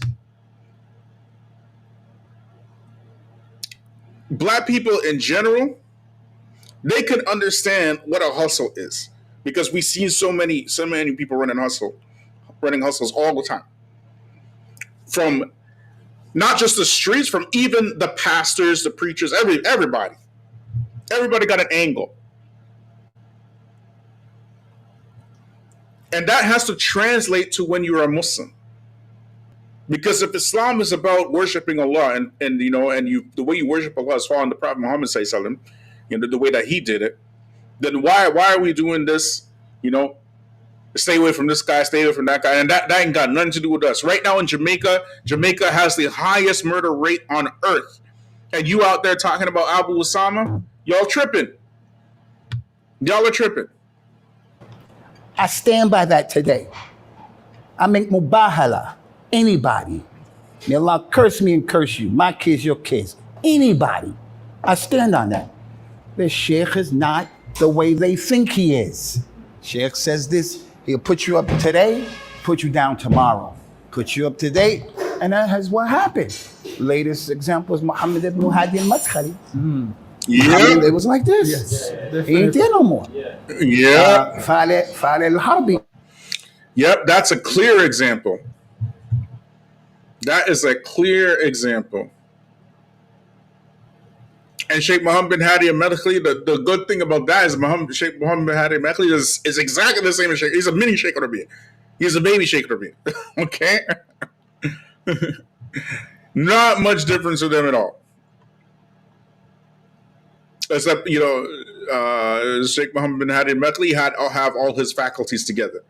black people in general, they could understand what a hustle is, because we see so many people running hustles all the time. From not just the streets, from even the pastors, the preachers, everybody. Everybody got an angle. And that has to translate to when you're a Muslim. Because if Islam is about worshiping Allah and the way you worship Allah is following the Prophet Muhammad sallallahu alaihi wasallam, the way that he did it, then why are we doing this? Stay away from this guy, stay away from that guy, and that ain't got nothing to do with us. Right now in Jamaica has the highest murder rate on earth, and you out there talking about Abu Usamah, y'all tripping. Y'all are tripping. I stand by that today. I make mubahala. Anybody. May Allah curse me and curse you. My kids, your kids. Anybody. I stand on that. The sheikh is not the way they think he is. Sheikh says this, he'll put you up today, put you down tomorrow. Put you up today, and that is what happened. Latest example is Muhammad ibn Hadi al-Madkhali. Yeah. It was like this. Yes. He ain't there no more. Yeah. Fale al-Harbi. Yep, that's a clear example. That is a clear example. And Sheikh Muhammad bin Hadi al-Madkhali, the good thing about that is Sheikh Muhammad bin Hadi al-Madkhali is exactly the same as Sheikh. He's a mini Sheikh Rabi. He's a baby Sheikh Rabi. Okay? Not much difference with them at all. Except, Sheikh Muhammad bin Hadi al-Madkhali have all his faculties together.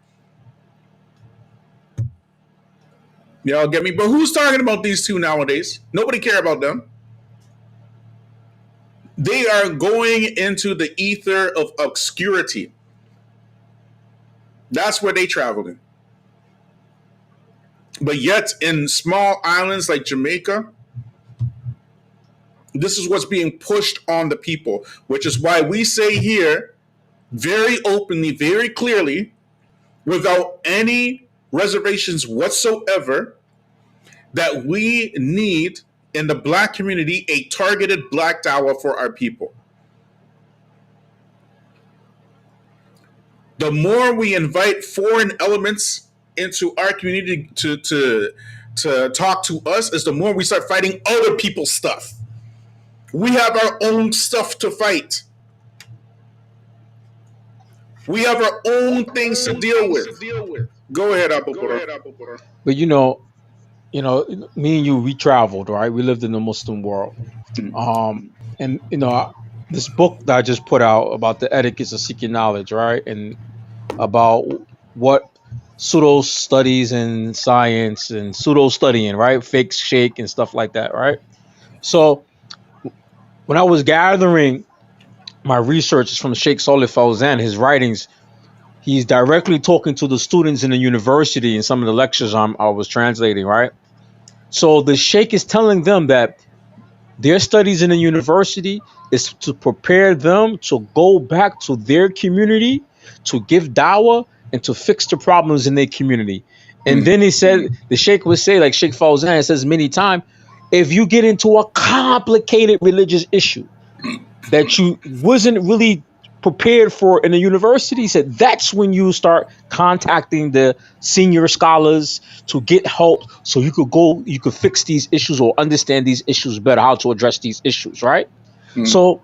Y'all get me? But who's talking about these two nowadays? Nobody care about them. They are going into the ether of obscurity. That's where they traveled in. But yet, in small islands like Jamaica, this is what's being pushed on the people, which is why we say here, very openly, very clearly, without any reservations whatsoever, that we need in the black community a targeted black dawa for our people. The more we invite foreign elements into our community to talk to us, is the more we start fighting other people's stuff. We have our own stuff to fight. We have our own things to deal with. Go ahead, Abu Qura. But me and you, we traveled, right? We lived in the Muslim world. And this book that I just put out about the etiquettes of seeking knowledge, right? And about what pseudo studies and science and pseudo studying, right? Fake shake and stuff like that, right? So when I was gathering my research from Sheikh Salih Fawzan, his writings, he's directly talking to the students in the university in some of the lectures I was translating, right? So the Sheikh is telling them that their studies in the university is to prepare them to go back to their community, to give dawah, and to fix the problems in their community. And then he said, the Sheikh would say, like Sheikh Fawzan says many times, if you get into a complicated religious issue that you wasn't really prepared for in the university, he said that's when you start contacting the senior scholars to get help, so you could fix these issues or understand these issues better, how to address these issues, right? So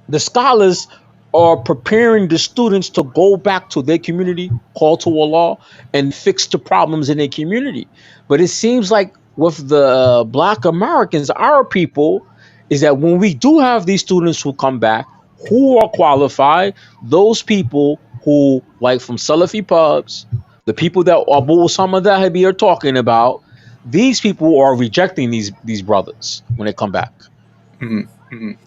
the scholars are preparing the students to go back to their community, call to Allah, and fix the problems in their community. But it seems like with the Black Americans, our people, is that when we do have these students who come back, who are qualified, those people who, like from Salafi pubs, the people that Abu Usamah Dahabi are talking about, these people are rejecting these brothers when they come back.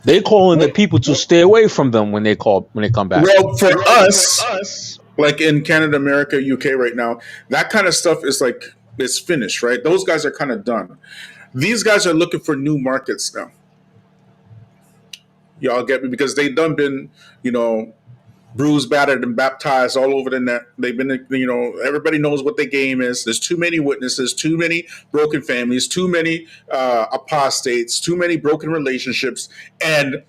They calling the people to stay away from them when they come back. Well, for us, like in Canada, America, UK right now, that kind of stuff is like it's finished, right? Those guys are kind of done. These guys are looking for new markets now. Y'all get me? Because they done been, bruised, battered, and baptized all over the net. They've been, everybody knows what their game is. There's too many witnesses, too many broken families, too many apostates, too many broken relationships, and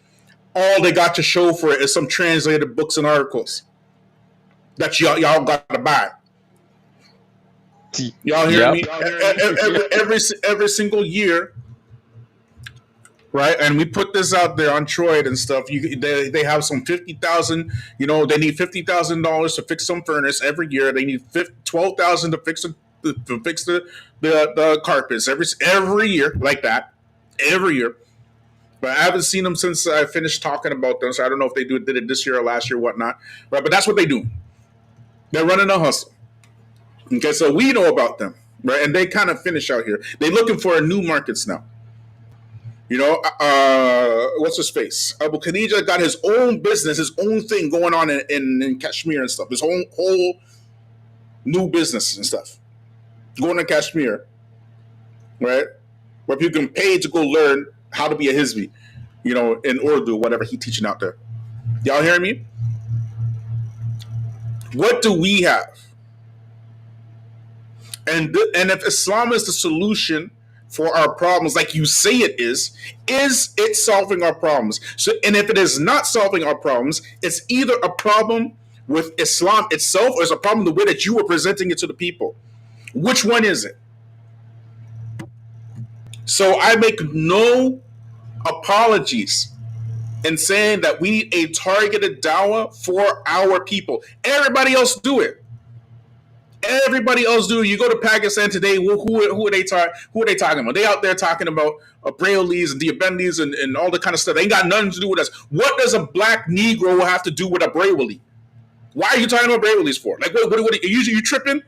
all they got to show for it is some translated books and articles that y'all got to buy. Y'all hear me? Every single year, right? And we put this out there on Troid and stuff. They have some 50,000. They need $50,000 to fix some furnace every year. They need 12,000 to fix the carpets every year, like that, every year. But I haven't seen them since I finished talking about them, so I don't know if they did it this year or last year or whatnot. Right? But that's what they do. They're running a hustle. Okay, so we know about them, right? And they kind of finish out here. They're looking for new markets now. What's his face? Abu Khadija got his own business, his own thing going on in Kashmir and stuff. His whole new business and stuff. Going to Kashmir, right? Where people can pay to go learn how to be a Hizbi, in Urdu, whatever he's teaching out there. Y'all hearing me? What do we have? And if Islam is the solution for our problems, like you say it is it solving our problems? So, and if it is not solving our problems, it's either a problem with Islam itself or it's a problem the way that you are presenting it to the people. Which one is it? So I make no apologies in saying that we need a targeted dawa for our people. Everybody else do it. Everybody else do. You go to Pakistan today. Who are they talking about? They out there talking about Brailleys and Diabendis and all the kind of stuff. They ain't got nothing to do with us. What does a black Negro have to do with a Braille? Why are you talking about Brailleys for? Like, what are you tripping?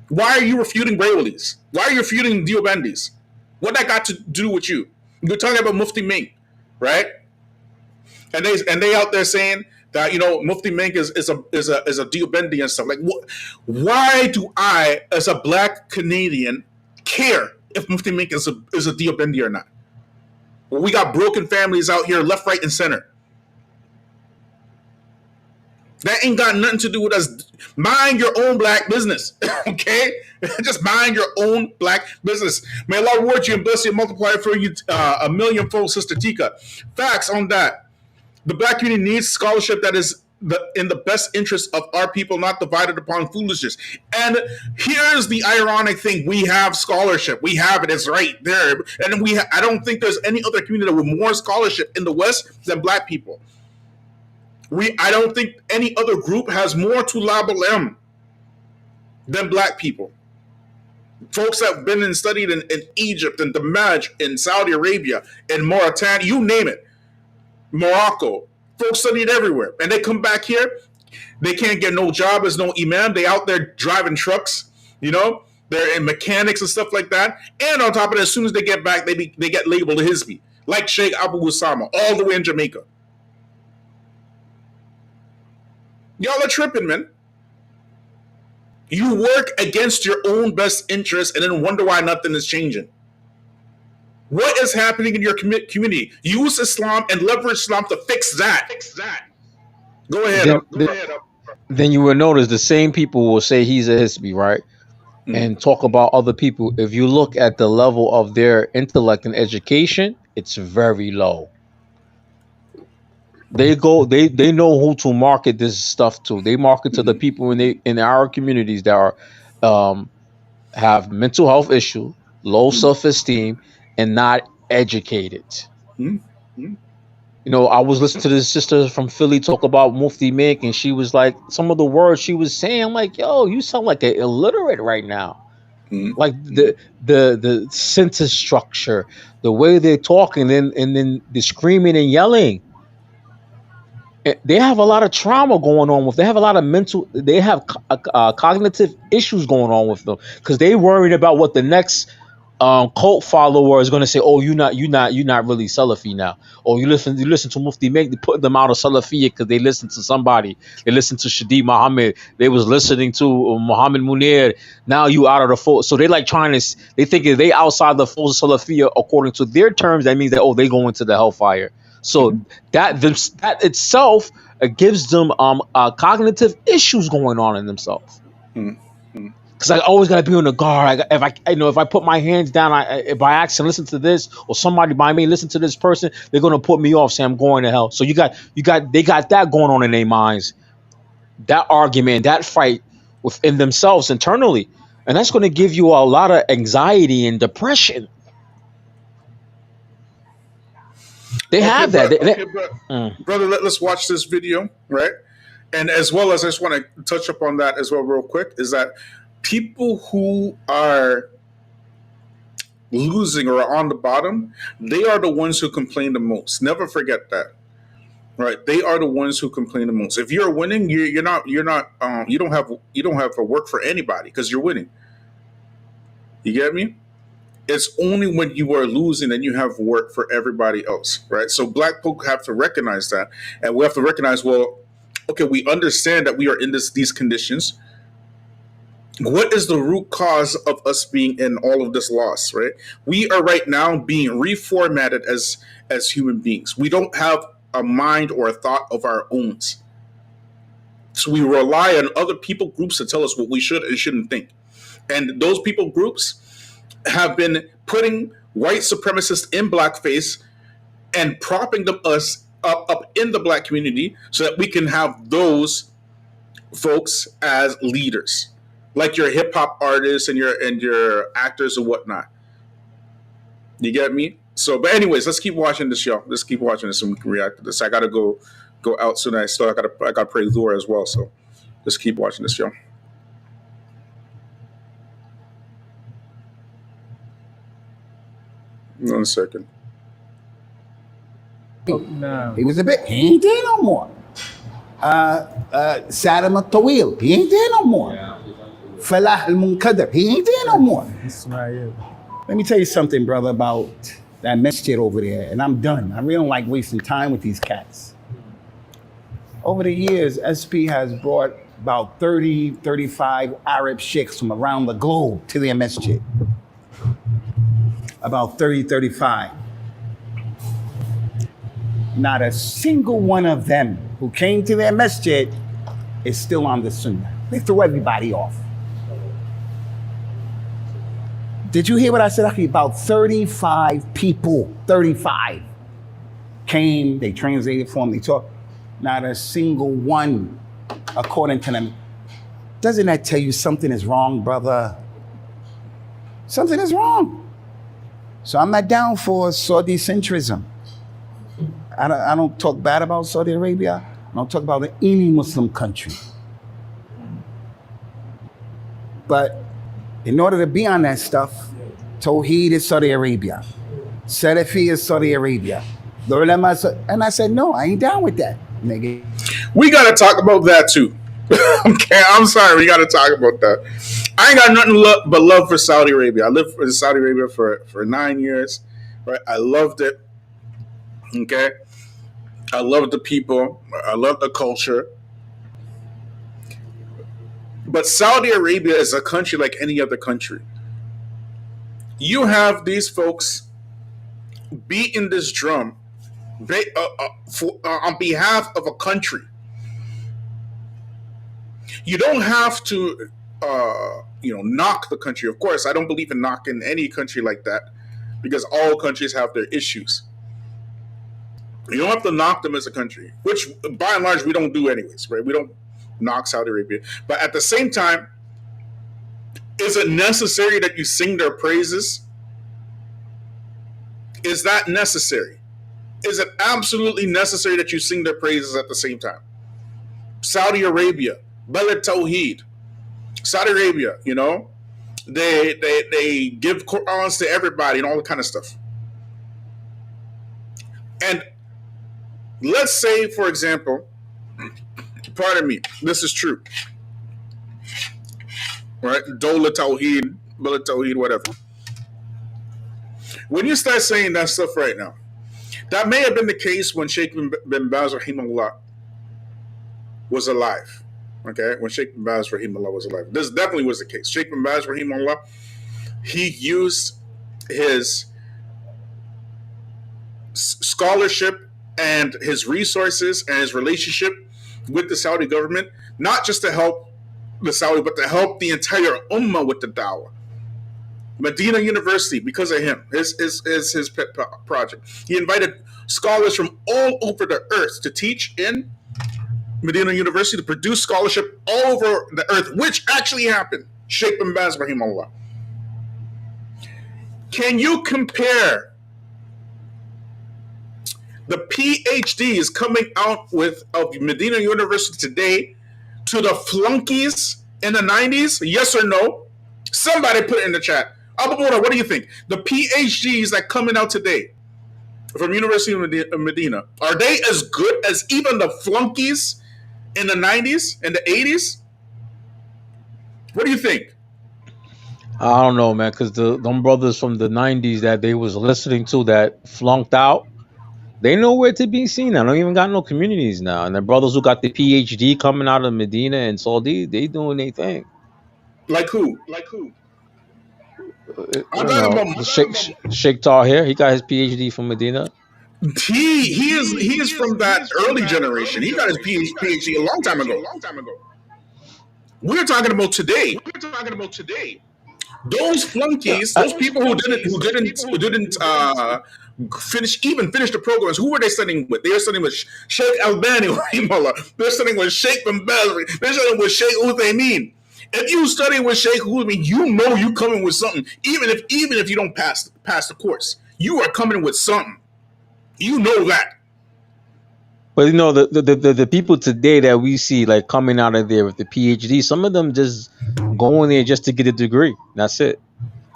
Why are you refuting Brailleys? Why are you refuting Diabendis? What that got to do with you? You're talking about Mufti Mink, right? And they out there saying that Mufti Mink is a Diabendi and stuff. Like, what? Why do I, as a black Canadian, care if Mufti Mink is a Diabendi or not? Well, we got broken families out here, left, right, and center. That ain't got nothing to do with us. Mind your own black business, okay? Just mind your own black business. May Allah reward you and bless you and multiply for you a millionfold, Sister Tika. Facts on that. The black community needs scholarship that is in the best interest of our people, not divided upon foolishness. And here's the ironic thing. We have scholarship. We have it. It's right there. And I don't think there's any other community with more scholarship in the West than black people. I don't think any other group has more tulab al-ilm than black people. Folks that have been and studied in Egypt and Damaj, in Saudi Arabia, in Mauritania, you name it, Morocco. Folks studied everywhere. And they come back here, they can't get no job as no imam. They out there driving trucks, they're in mechanics and stuff like that. And on top of that, as soon as they get back, they get labeled a Hizbi, like Sheikh Abu Usamah, all the way in Jamaica. Y'all are tripping, man. You work against your own best interest and then wonder why nothing is changing. What is happening in your community? Use Islam and leverage Islam to fix that. Go ahead. Then you will notice the same people will say he's a Hizbi, right? Mm-hmm. And talk about other people. If you look at the level of their intellect and education, it's very low. They know who to market this stuff to. They market to the people in our communities that are have mental health issues, low self-esteem, and not educated. I was listening to this sister from Philly talk about Mufti Mink, and she was like, some of the words she was saying, I'm like, yo, you sound like an illiterate right now. Like the sentence structure, the way they're talking, and then the screaming and yelling. They have a lot of trauma going on with. They have a lot of they have cognitive issues going on with them because they worried about what the next cult follower is going to say, "Oh, you're not really Salafi now." Or you listen to Mufti Make, they put them out of Salafiyya because they listen to somebody. They listen to Shadi Muhammad. They was listening to Muhammad Munir. Now you out of the fold. So they like trying to. They think if they outside the fold of Salafiyya according to their terms, that means that they go into the hellfire. So that itself gives them cognitive issues going on in themselves. Because I always gotta be on the guard. If I put my hands down, by accident listen to this, or somebody by me listen to this person, they're gonna put me off, say I'm going to hell. So they got that going on in their minds, that argument, that fight within themselves internally, and that's gonna give you a lot of anxiety and depression. They have that. Brother, let's watch this video, right? And as well as I just want to touch up on that as well, real quick, is that people who are losing or are on the bottom, they are the ones who complain the most. Never forget that, right? They are the ones who complain the most. If you're winning, you don't have to work for anybody because you're winning. You get me? It's only when you are losing that you have work for everybody else, right? So black folk have to recognize that, and we have to recognize, well, okay, we understand that we are in these conditions. What is the root cause of us being in all of this loss, right? We are right now being reformatted as human beings. We don't have a mind or a thought of our own. So we rely on other people groups to tell us what we should and shouldn't think. And those people groups have been putting white supremacists in blackface and propping us up in the black community so that we can have those folks as leaders, like your hip hop artists and your actors and whatnot. You get me? So, but anyways, let's keep watching this, y'all. Let's keep watching this and we can react to this. I gotta go out soon. I gotta pray Dhuhr as well. So let's keep watching this, y'all. One second. No. He was a bit. He ain't there no more. Saddam al-Tawil. He ain't there no more. Falah al-Munqadr. He ain't there no more. Ismail. Let me tell you something, brother, about that masjid over there, and I'm done. I really don't like wasting time with these cats. Over the years, SP has brought about 30, 35 Arab sheikhs from around the globe to their masjid. About 30, 35. Not a single one of them who came to their masjid is still on the sunnah. They threw everybody off. Did you hear what I said? Actually, about 35 people, 35 came, they translated for them, they talked. Not a single one, according to them. Doesn't that tell you something is wrong, brother? Something is wrong. So I'm not down for Saudi centrism. I don't talk bad about Saudi Arabia. I don't talk about any Muslim country. But in order to be on that stuff, Tawheed is Saudi Arabia. Salafi is Saudi Arabia. The ulama, and I said, no, I ain't down with that, nigga. We got to talk about that too. Okay, I'm sorry, we got to talk about that. I ain't got nothing but love for Saudi Arabia. I lived in Saudi Arabia for 9 years, right? I loved it. Okay, I love the people. I love the culture. But Saudi Arabia is a country like any other country. You have these folks beating this drum on behalf of a country. You don't have to, knock the country. Of course, I don't believe in knocking any country like that because all countries have their issues. You don't have to knock them as a country, which by and large we don't do anyways, right? We don't knock Saudi Arabia. But at the same time, is it necessary that you sing their praises? Is that necessary? Is it absolutely necessary that you sing their praises at the same time? Saudi Arabia, Balad Tawheed. Saudi Arabia, they give Qur'ans to everybody and all that kind of stuff. And let's say, for example, pardon me, this is true. Right? Dola Tawheed, Balad Tawheed, whatever. When you start saying that stuff right now, that may have been the case when Sheikh bin Baz rahimahullah was alive. Okay, when Sheikh bin Baz rahimahullah was alive, this definitely was the case. Sheikh bin Baz rahimahullah, he used his scholarship and his resources and his relationship with the Saudi government, not just to help the Saudi, but to help the entire ummah with the dawah. Medina University, because of him, his pet project. He invited scholars from all over the earth to teach in Medina University, to produce scholarship all over the earth, which actually happened. Sheikh bin Baz rahimahullah. Can you compare the PhDs coming out of Medina University today to the flunkies in the 90s? Yes or no? Somebody put it in the chat. Abu Usamah, what do you think? The PhDs that coming out today from University of Medina, are they as good as even the flunkies in the 90s and the 80s? What do you think? I don't know, man, because them brothers from the 90s that they was listening to that flunked out, they nowhere to be seen. I don't even got no communities now. And the brothers who got the PhD coming out of Medina and Saudi, they doing their thing. Like who? Sheikh Tahir, he got his PhD from Medina. He is from that early generation. He got his PhD a long time ago. We're talking about today. Those flunkies, those people who didn't finish the programs. Who were they studying with? They were studying with Sheikh Albani. They're studying with Sheikh bin Baz. They're studying with Sheikh Uthaymeen. If you study with Sheikh Uthaymeen, you know you coming with something. Even if you don't pass the course, you are coming with something. You know that. But you know the people today that we see like coming out of there with the PhD, some of them just go in there just to get a degree. That's it.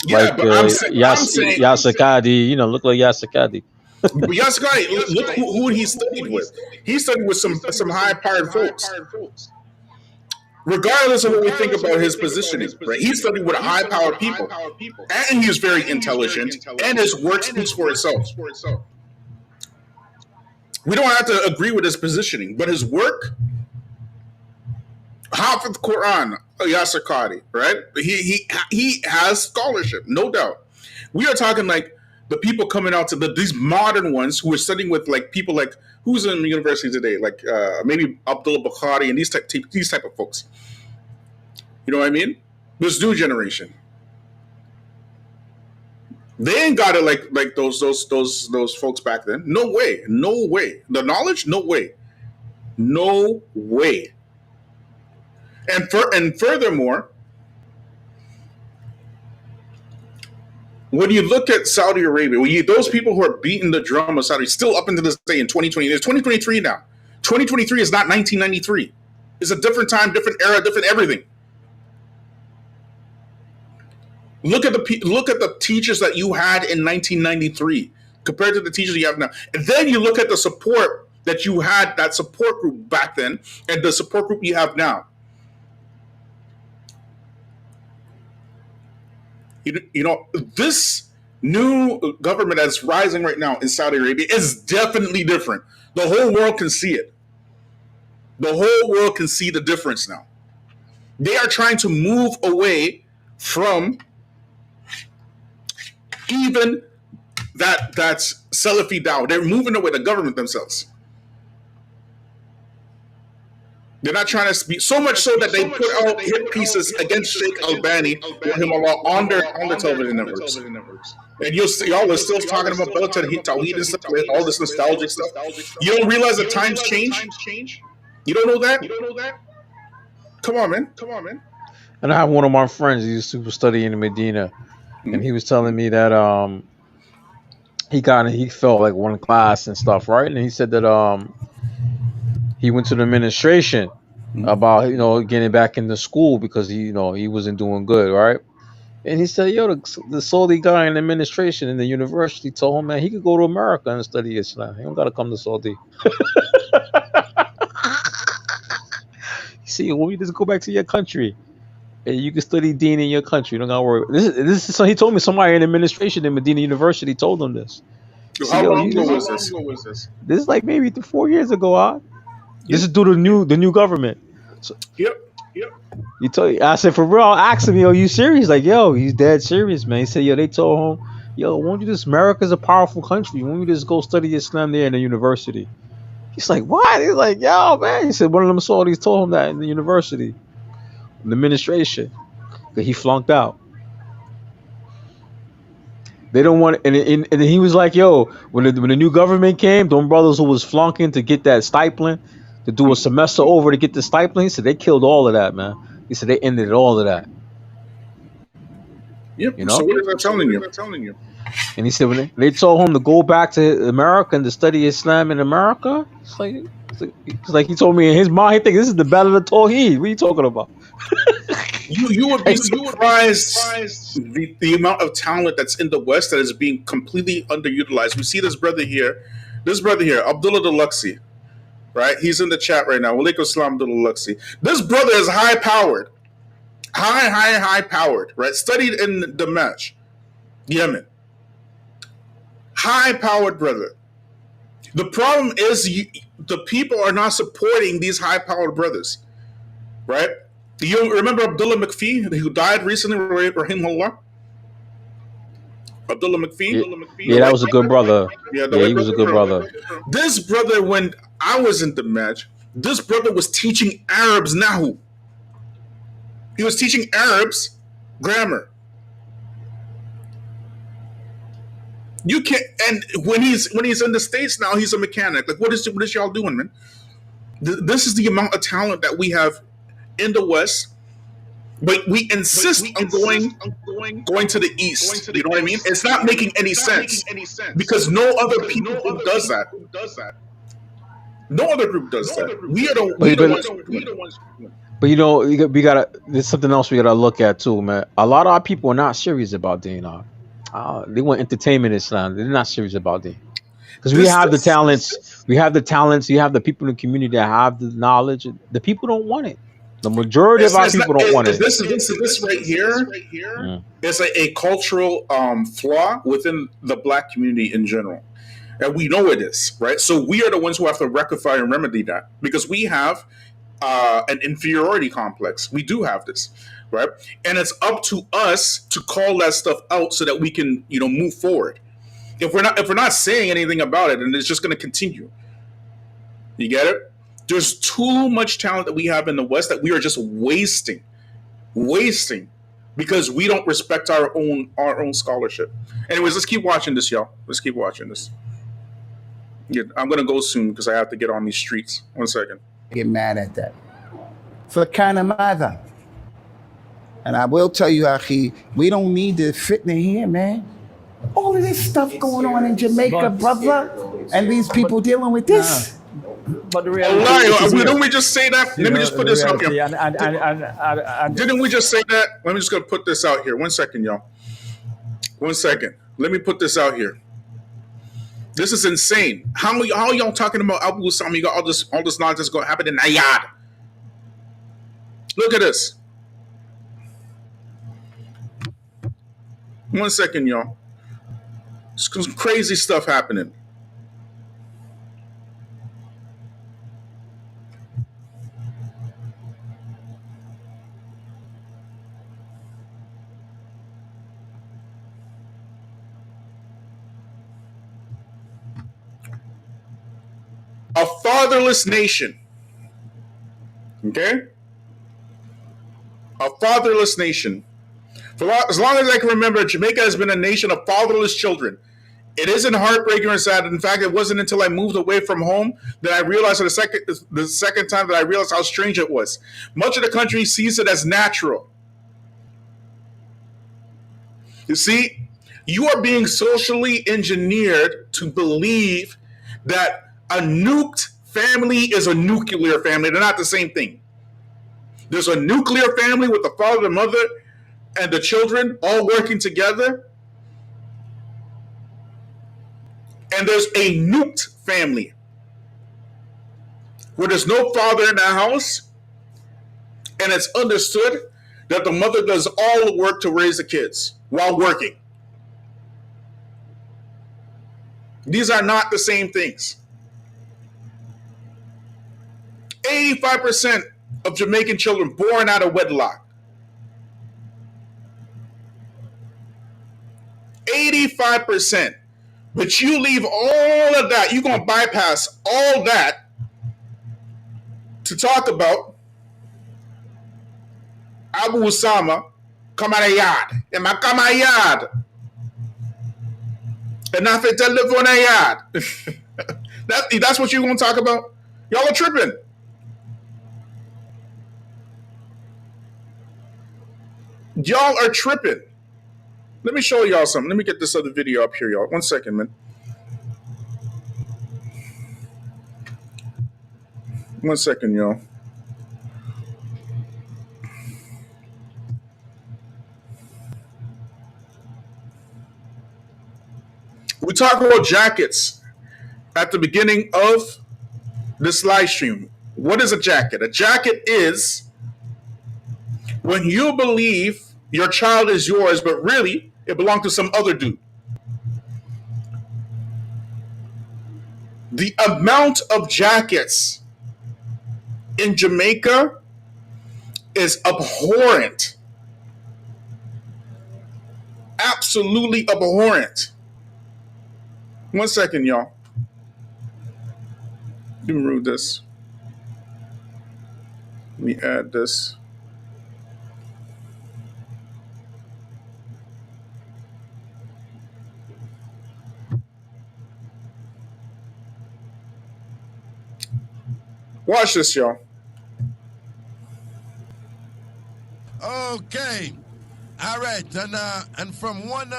Yeah, like but I'm saying Yasir Qadhi, you know, look like Yasir Qadhi. But Yasir Qadhi, look who he studied with. He studied with some high-powered folks. Regardless of what we think about his positioning, right? He studied with high-powered people, and he was very intelligent, and his work speaks for itself. We don't have to agree with his positioning, but his work, half of the Quran, Yasir Qadhi, right? He has scholarship, no doubt. We are talking like the people coming out to these modern ones who are studying with like people like who's in the university today, like maybe Abdullah Bukhari and these type of folks. You know what I mean? This new generation. They ain't got it like those folks back then. No way. The knowledge, no way. And furthermore, when you look at Saudi Arabia, those people who are beating the drum of Saudi, still up into this day in 2020, it's 2023 now. 2023 is not 1993. It's a different time, different era, different everything. Look at the teachers that you had in 1993 compared to the teachers you have now. And then you look at the support that you had, that support group back then, and the support group you have now. You know, this new government that's rising right now in Saudi Arabia is definitely different. The whole world can see it. The whole world can see the difference now. They are trying to move away from even that's Salafi dawah. They're moving away, the government themselves. They're not trying to speak so much so that they put out hit pieces against Sheikh Albani on their television networks. And y'all are still talking about Tawheed and stuff, all this nostalgic stuff. You don't realize the times change? You don't know that? Come on, man. And I have one of my friends, he used to study in Medina, and he was telling me that he felt like one class and stuff, right? And he said that he went to the administration about getting back into school because he wasn't doing good, right? And he said, the Saudi guy in the administration in the university told him, man, he could go to America and study Islam. He don't got to come to Saudi. See, well, you just go back to your country. and you can study Deen in your country. You don't gotta worry. This is so he told me somebody in administration in Medina University told him this. He said, How "Yo, long you ago this was is this? this is like maybe 4 years ago. This Yep. is due to the new government." So Yep. he told I said for real. I asked him, "Yo, you serious?" Like, "Yo, he's dead serious, man." He said, "Yo, they told him, yo, won't you just America's a powerful country. Won't you just go study Islam there in the university?" He's like, "What?" He's like, "Yo, man." He said one of them Saudis told him that in the university, in the administration, that he flunked out. They don't want, and he was like, "Yo, when the new government came, them brothers who was flunking to get that stipend, to do a semester over to get the stipend, he said they killed all of that, man. He said they ended all of that, Yep. you So know." what is that telling you? And he said when they told him to go back to America and to study Islam in America, it's like he told me in his mind, he think this is the battle of Tawheed. What are you talking about? You would be surprised the amount of talent that's in the West that is being completely underutilized. We see this brother here, Abdullah Deluxi, right? He's in the chat right now. Walaikum Salam, Abdullah Deluxi. This brother is high powered, high powered, right? Studied in Damascus, Yemen. High powered brother. The problem is the people are not supporting these high powered brothers, right? You remember Abdullah McPhee, who died recently, rahimahullah? Abdullah McPhee? Yeah, that was a good brother. Yeah, Yeah, he was a good brother. This brother, when I was in the match, this brother was teaching Arabs Nahu. He was teaching Arabs grammar. You can't, and when he's in the States now, he's a mechanic. Like, what is y'all doing, man? This is the amount of talent that we have in the West, but we insist on going to the East. You know what I mean? It's not making any sense because no other people group does that. No other group does that. We are the ones. But we gotta. There's something else we gotta look at too, man. A lot of our people are not serious about Deen. They want entertainment Islam. They're not serious about Deen. Because we have the talents. We have the talents. You have the people in the community that have the knowledge. The people don't want it. The majority of our people don't want it. This right here is a cultural flaw within the Black community in general. And we know it is, right? So we are the ones who have to rectify and remedy that because we have an inferiority complex. We do have this, right? And it's up to us to call that stuff out so that we can, move forward. If we're not saying anything about it, and it's just going to continue. You get it? There's too much talent that we have in the West that we are just wasting because we don't respect our own scholarship. Anyways, let's keep watching this, y'all. Let's keep watching this. Yeah, I'm gonna go soon because I have to get on these streets. 1 second. Get mad at that. For kind of mother. And I will tell you, Akhi, we don't need the fitna here, man. All of this stuff going on in Jamaica, brother, and these people dealing with this. But the reality Didn't we just say that? Let me just put this out here. Didn't we just say that? Let me just go put this out here. 1 second, y'all. 1 second. Let me put this out here. This is insane. How y'all talking about Abu Usamah? You got all this nonsense going to happen in Yahd. Look at this. 1 second, y'all. Some crazy stuff happening. A fatherless nation. Okay? A fatherless nation. For as long as I can remember, Jamaica has been a nation of fatherless children. It isn't heartbreaking or sad. In fact, it wasn't until I moved away from home that I realized the second time that I realized how strange it was. Much of the country sees it as natural. You see, you are being socially engineered to believe that a nuked family is a nuclear family. They're not the same thing. There's a nuclear family with the father, the mother, and the children all working together. And there's a nuked family where there's no father in the house, and it's understood that the mother does all the work to raise the kids while working. These are not the same things. 85% of Jamaican children born out of wedlock. 85%. But you leave all of that, you're going to bypass all that to talk about Abu Usamah come out of Yahd. And I come out of Yahd. And I fit telephone Yahd. That's what you're going to talk about? Y'all are tripping. Y'all are tripping. Let me show y'all something. Let me get this other video up here, y'all. 1 second, man. 1 second, y'all. We talk about jackets at the beginning of this live stream. What is a jacket? A jacket is when you believe your child is yours, but really it belonged to some other dude. The amount of jackets in Jamaica is abhorrent. Absolutely abhorrent. 1 second, y'all. Let me remove this. Let me add this. Watch this, y'all. Okay. All right. And from one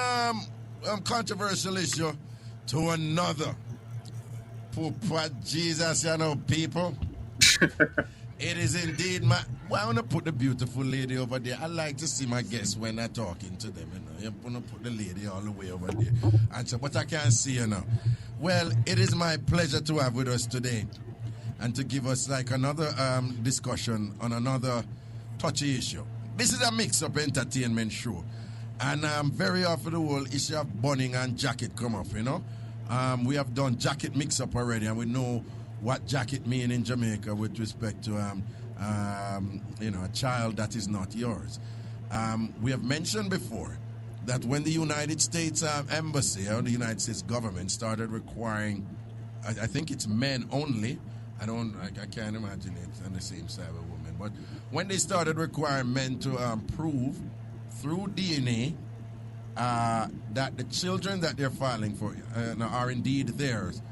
controversial issue to another. Poor Jesus, you know, people. It is indeed my... Well, I want to put the beautiful lady over there. I like to see my guests when I'm talking to them. You know, you want to put the lady all the way over there. And so, but I can't see her now. Well, it is my pleasure to have with us today and to give us like another discussion on another touchy issue. This is a mix-up entertainment show. And very often the whole issue of burning and jacket come up, you know. We have done jacket mix-up already, and we know what jacket mean in Jamaica with respect to, you know, a child that is not yours. We have mentioned before that when the United States Embassy or the United States government started requiring, I think it's men only, I can't imagine it on the same side of a woman, but when they started requiring men to prove through DNA that the children that they're filing for are indeed theirs,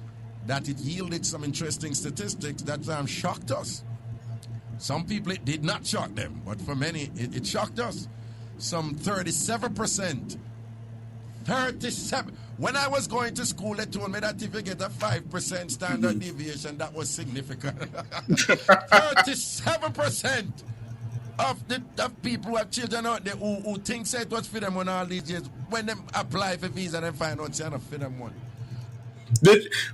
that it yielded some interesting statistics that shocked us. Some people it did not shock them, but for many it shocked us. Some 37%. 37. When I was going to school, they told me that if you get a 5% standard deviation, that was significant. 37% of people who have children out there who think it was for them on all these years, when they apply for visa, they find out it's not for them one.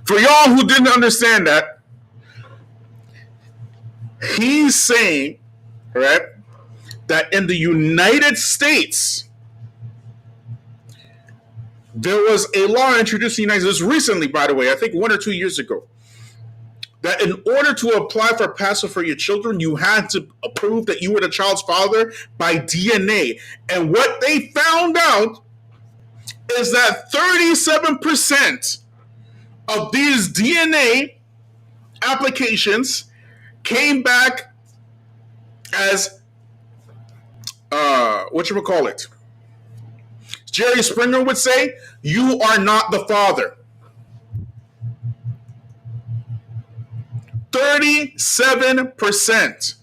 For y'all who didn't understand that, he's saying, right, that in the United States, there was a law introduced in the United States recently, by the way, I think 1 or 2 years ago, that in order to apply for PASO for your children, you had to prove that you were the child's father by DNA. And what they found out is that 37% of these DNA applications came back as, whatchamacallit? Jerry Springer would say, you are not the father. 37%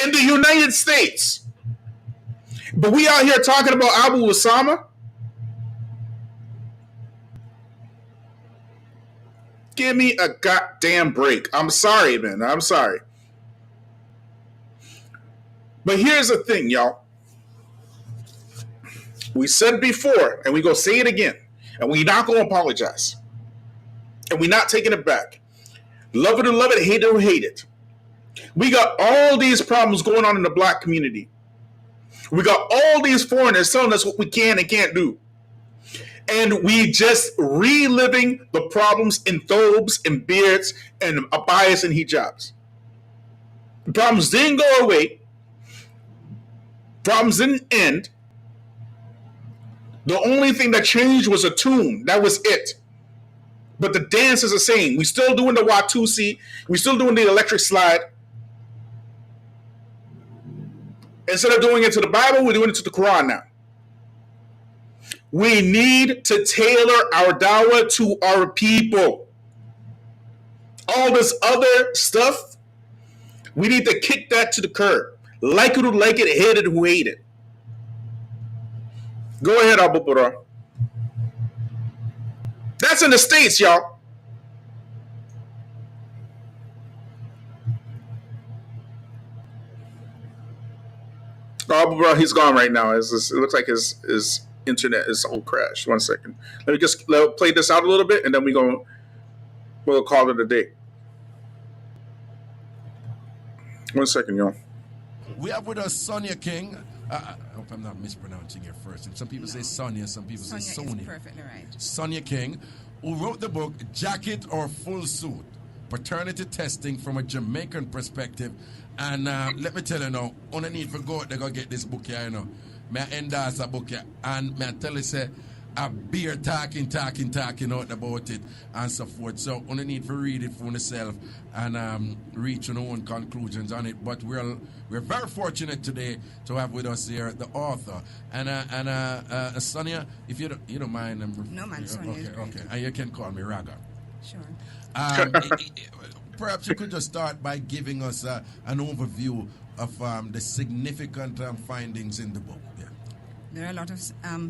in the United States. But we out here talking about Abu Usamah. Give me a goddamn break. I'm sorry, man. I'm sorry. But here's the thing, y'all. We said before, and we go say it again, and we're not going to apologize. And we're not taking it back. Love it or love it, hate it or hate it. We got all these problems going on in the black community. We got all these foreigners telling us what we can and can't do. And we just reliving the problems in thobes and beards and abayas and hijabs. The problems didn't go away. Problems didn't end. The only thing that changed was a tune. That was it. But the dance is the same. We still doing the Watusi. We still doing the electric slide. Instead of doing it to the Bible, we're doing it to the Quran now. We need to tailor our dawa to our people. All this other stuff, we need to kick that to the curb. Like it who like it, hate it who hate it. Go ahead, Abu Bara. That's in the States, y'all. Abu Bara, he's gone right now. It looks like his internet is all crashed. 1 second. Let me just play this out a little bit, and then we'll call it a day. 1 second, y'all. We have with us Sonia King. I hope I'm not mispronouncing your first name. Some people say Sonia, some people say Sonia. Is perfectly right. Sonia King, who wrote the book Jacket or Full Suit, Paternity Testing from a Jamaican Perspective. And let me tell you now, on the need for go out there go get this book here, you know. May I endorse a book here, and may I tell you, say, a beer talking out about it and so forth. So on the need for read it for yourself and reach your own conclusions on it. But we're very fortunate today to have with us here the author and Sonia, if you don't mind. No man, Sonia. Okay. And you can call me Raga. Sure. Perhaps you could just start by giving us an overview of the significant findings in the book. Yeah. There are a lot of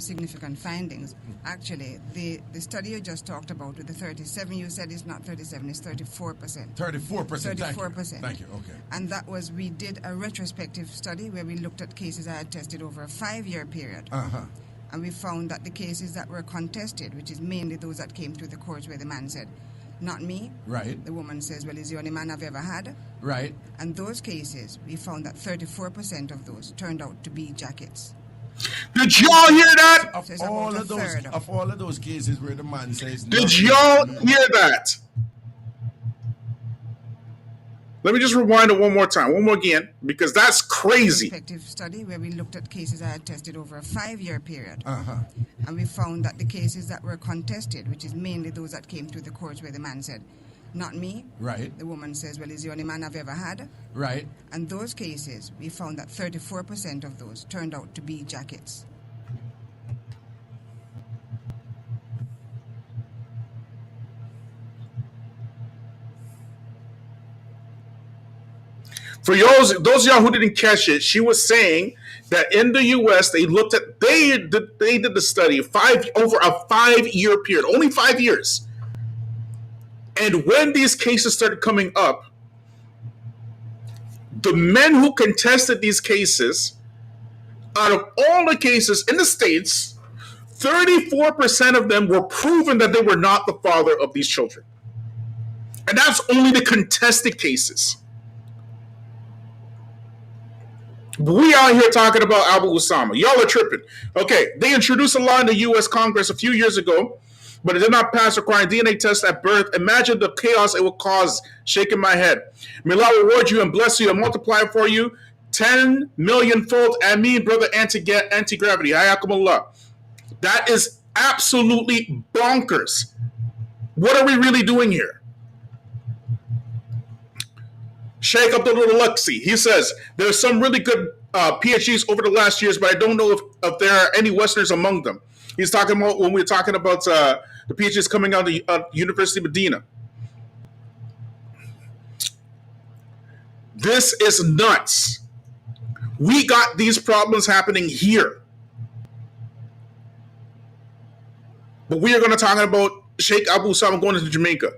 significant findings. Actually, the study you just talked about with the 37, you said it's not 37, it's 34%. 34%. 34%. Thank you. Okay. And that was, we did a retrospective study where we looked at cases I had tested over a 5-year period. Uh-huh. And we found that the cases that were contested, which is mainly those that came to the courts where the man said, not me. Right. The woman says, well, he's the only man I've ever had. Right. And those cases, we found that 34% of those turned out to be jackets. Did y'all hear that? Of all of those cases where the man says, did y'all hear that? Let me just rewind it one more time, one more again, because that's crazy. Perspective study where we looked at cases I had tested over a 5-year period. Uh-huh. And we found that the cases that were contested, which is mainly those that came to the courts where the man said, not me. Right. The woman says, well, he's the only man I've ever had. Right. And those cases, we found that 34% of those turned out to be jackets. For those of y'all who didn't catch it, she was saying that in the U.S. they did the study over a 5-year period, only 5 years. And when these cases started coming up, the men who contested these cases, out of all the cases in the States, 34% of them were proven that they were not the father of these children. And that's only the contested cases. We out here talking about Abu Usamah. Y'all are tripping. Okay, they introduced a law in the U.S. Congress a few years ago, but it did not pass requiring DNA tests at birth. Imagine the chaos it will cause. Shaking my head. May Allah reward you and bless you and multiply for you 10 million-fold. Ameen, brother, anti-gravity. Hayakumullah. That is absolutely bonkers. What are we really doing here? Sheikh Abdul Luxi, he says, there's some really good PhDs over the last years, but I don't know if there are any Westerners among them. He's talking about when we're talking about the PhDs coming out of University of Medina. This is nuts. We got these problems happening here. But we are going to talk about Sheikh Abu Usamah going to Jamaica.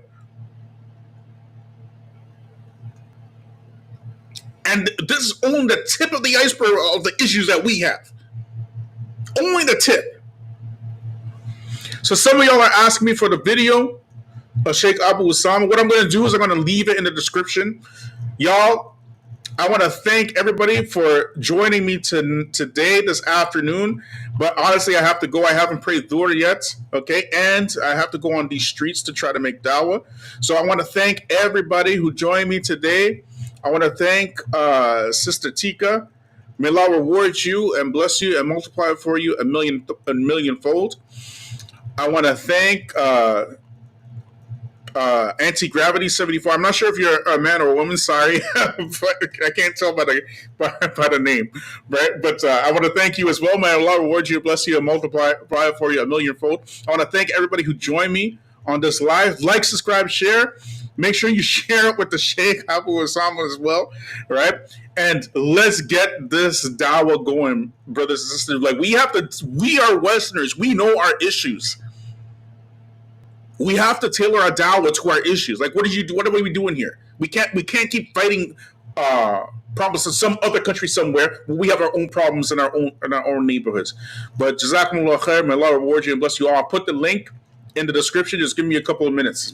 And this is only the tip of the iceberg of the issues that we have. Only the tip. So some of y'all are asking me for the video of Sheikh Abu Usamah. What I'm going to do is I'm going to leave it in the description. Y'all, I want to thank everybody for joining me today, this afternoon. But honestly, I have to go. I haven't prayed Dhuhr yet, okay? And I have to go on these streets to try to make dawah. So I want to thank everybody who joined me today. I want to thank Sister Tika. May Allah reward you and bless you and multiply for you a millionfold. I want to thank Anti-Gravity 74. I'm not sure if you're a man or a woman, sorry. But I can't tell by the name, right? But I want to thank you as well. May Allah reward you, bless you, and multiply for you a millionfold. I want to thank everybody who joined me on this live. Like, subscribe, share. Make sure you share it with the Sheikh Abu Usamah as well, right? And let's get this dawah going, brothers and sisters. Like, we are Westerners. We know our issues. We have to tailor our dawah to our issues. Like, what are we doing here? We can't keep fighting problems in some other country somewhere. We have our own problems in our own neighborhoods. But Jazakumullah khair, may Allah reward you and bless you all. I'll put the link in the description. Just give me a couple of minutes.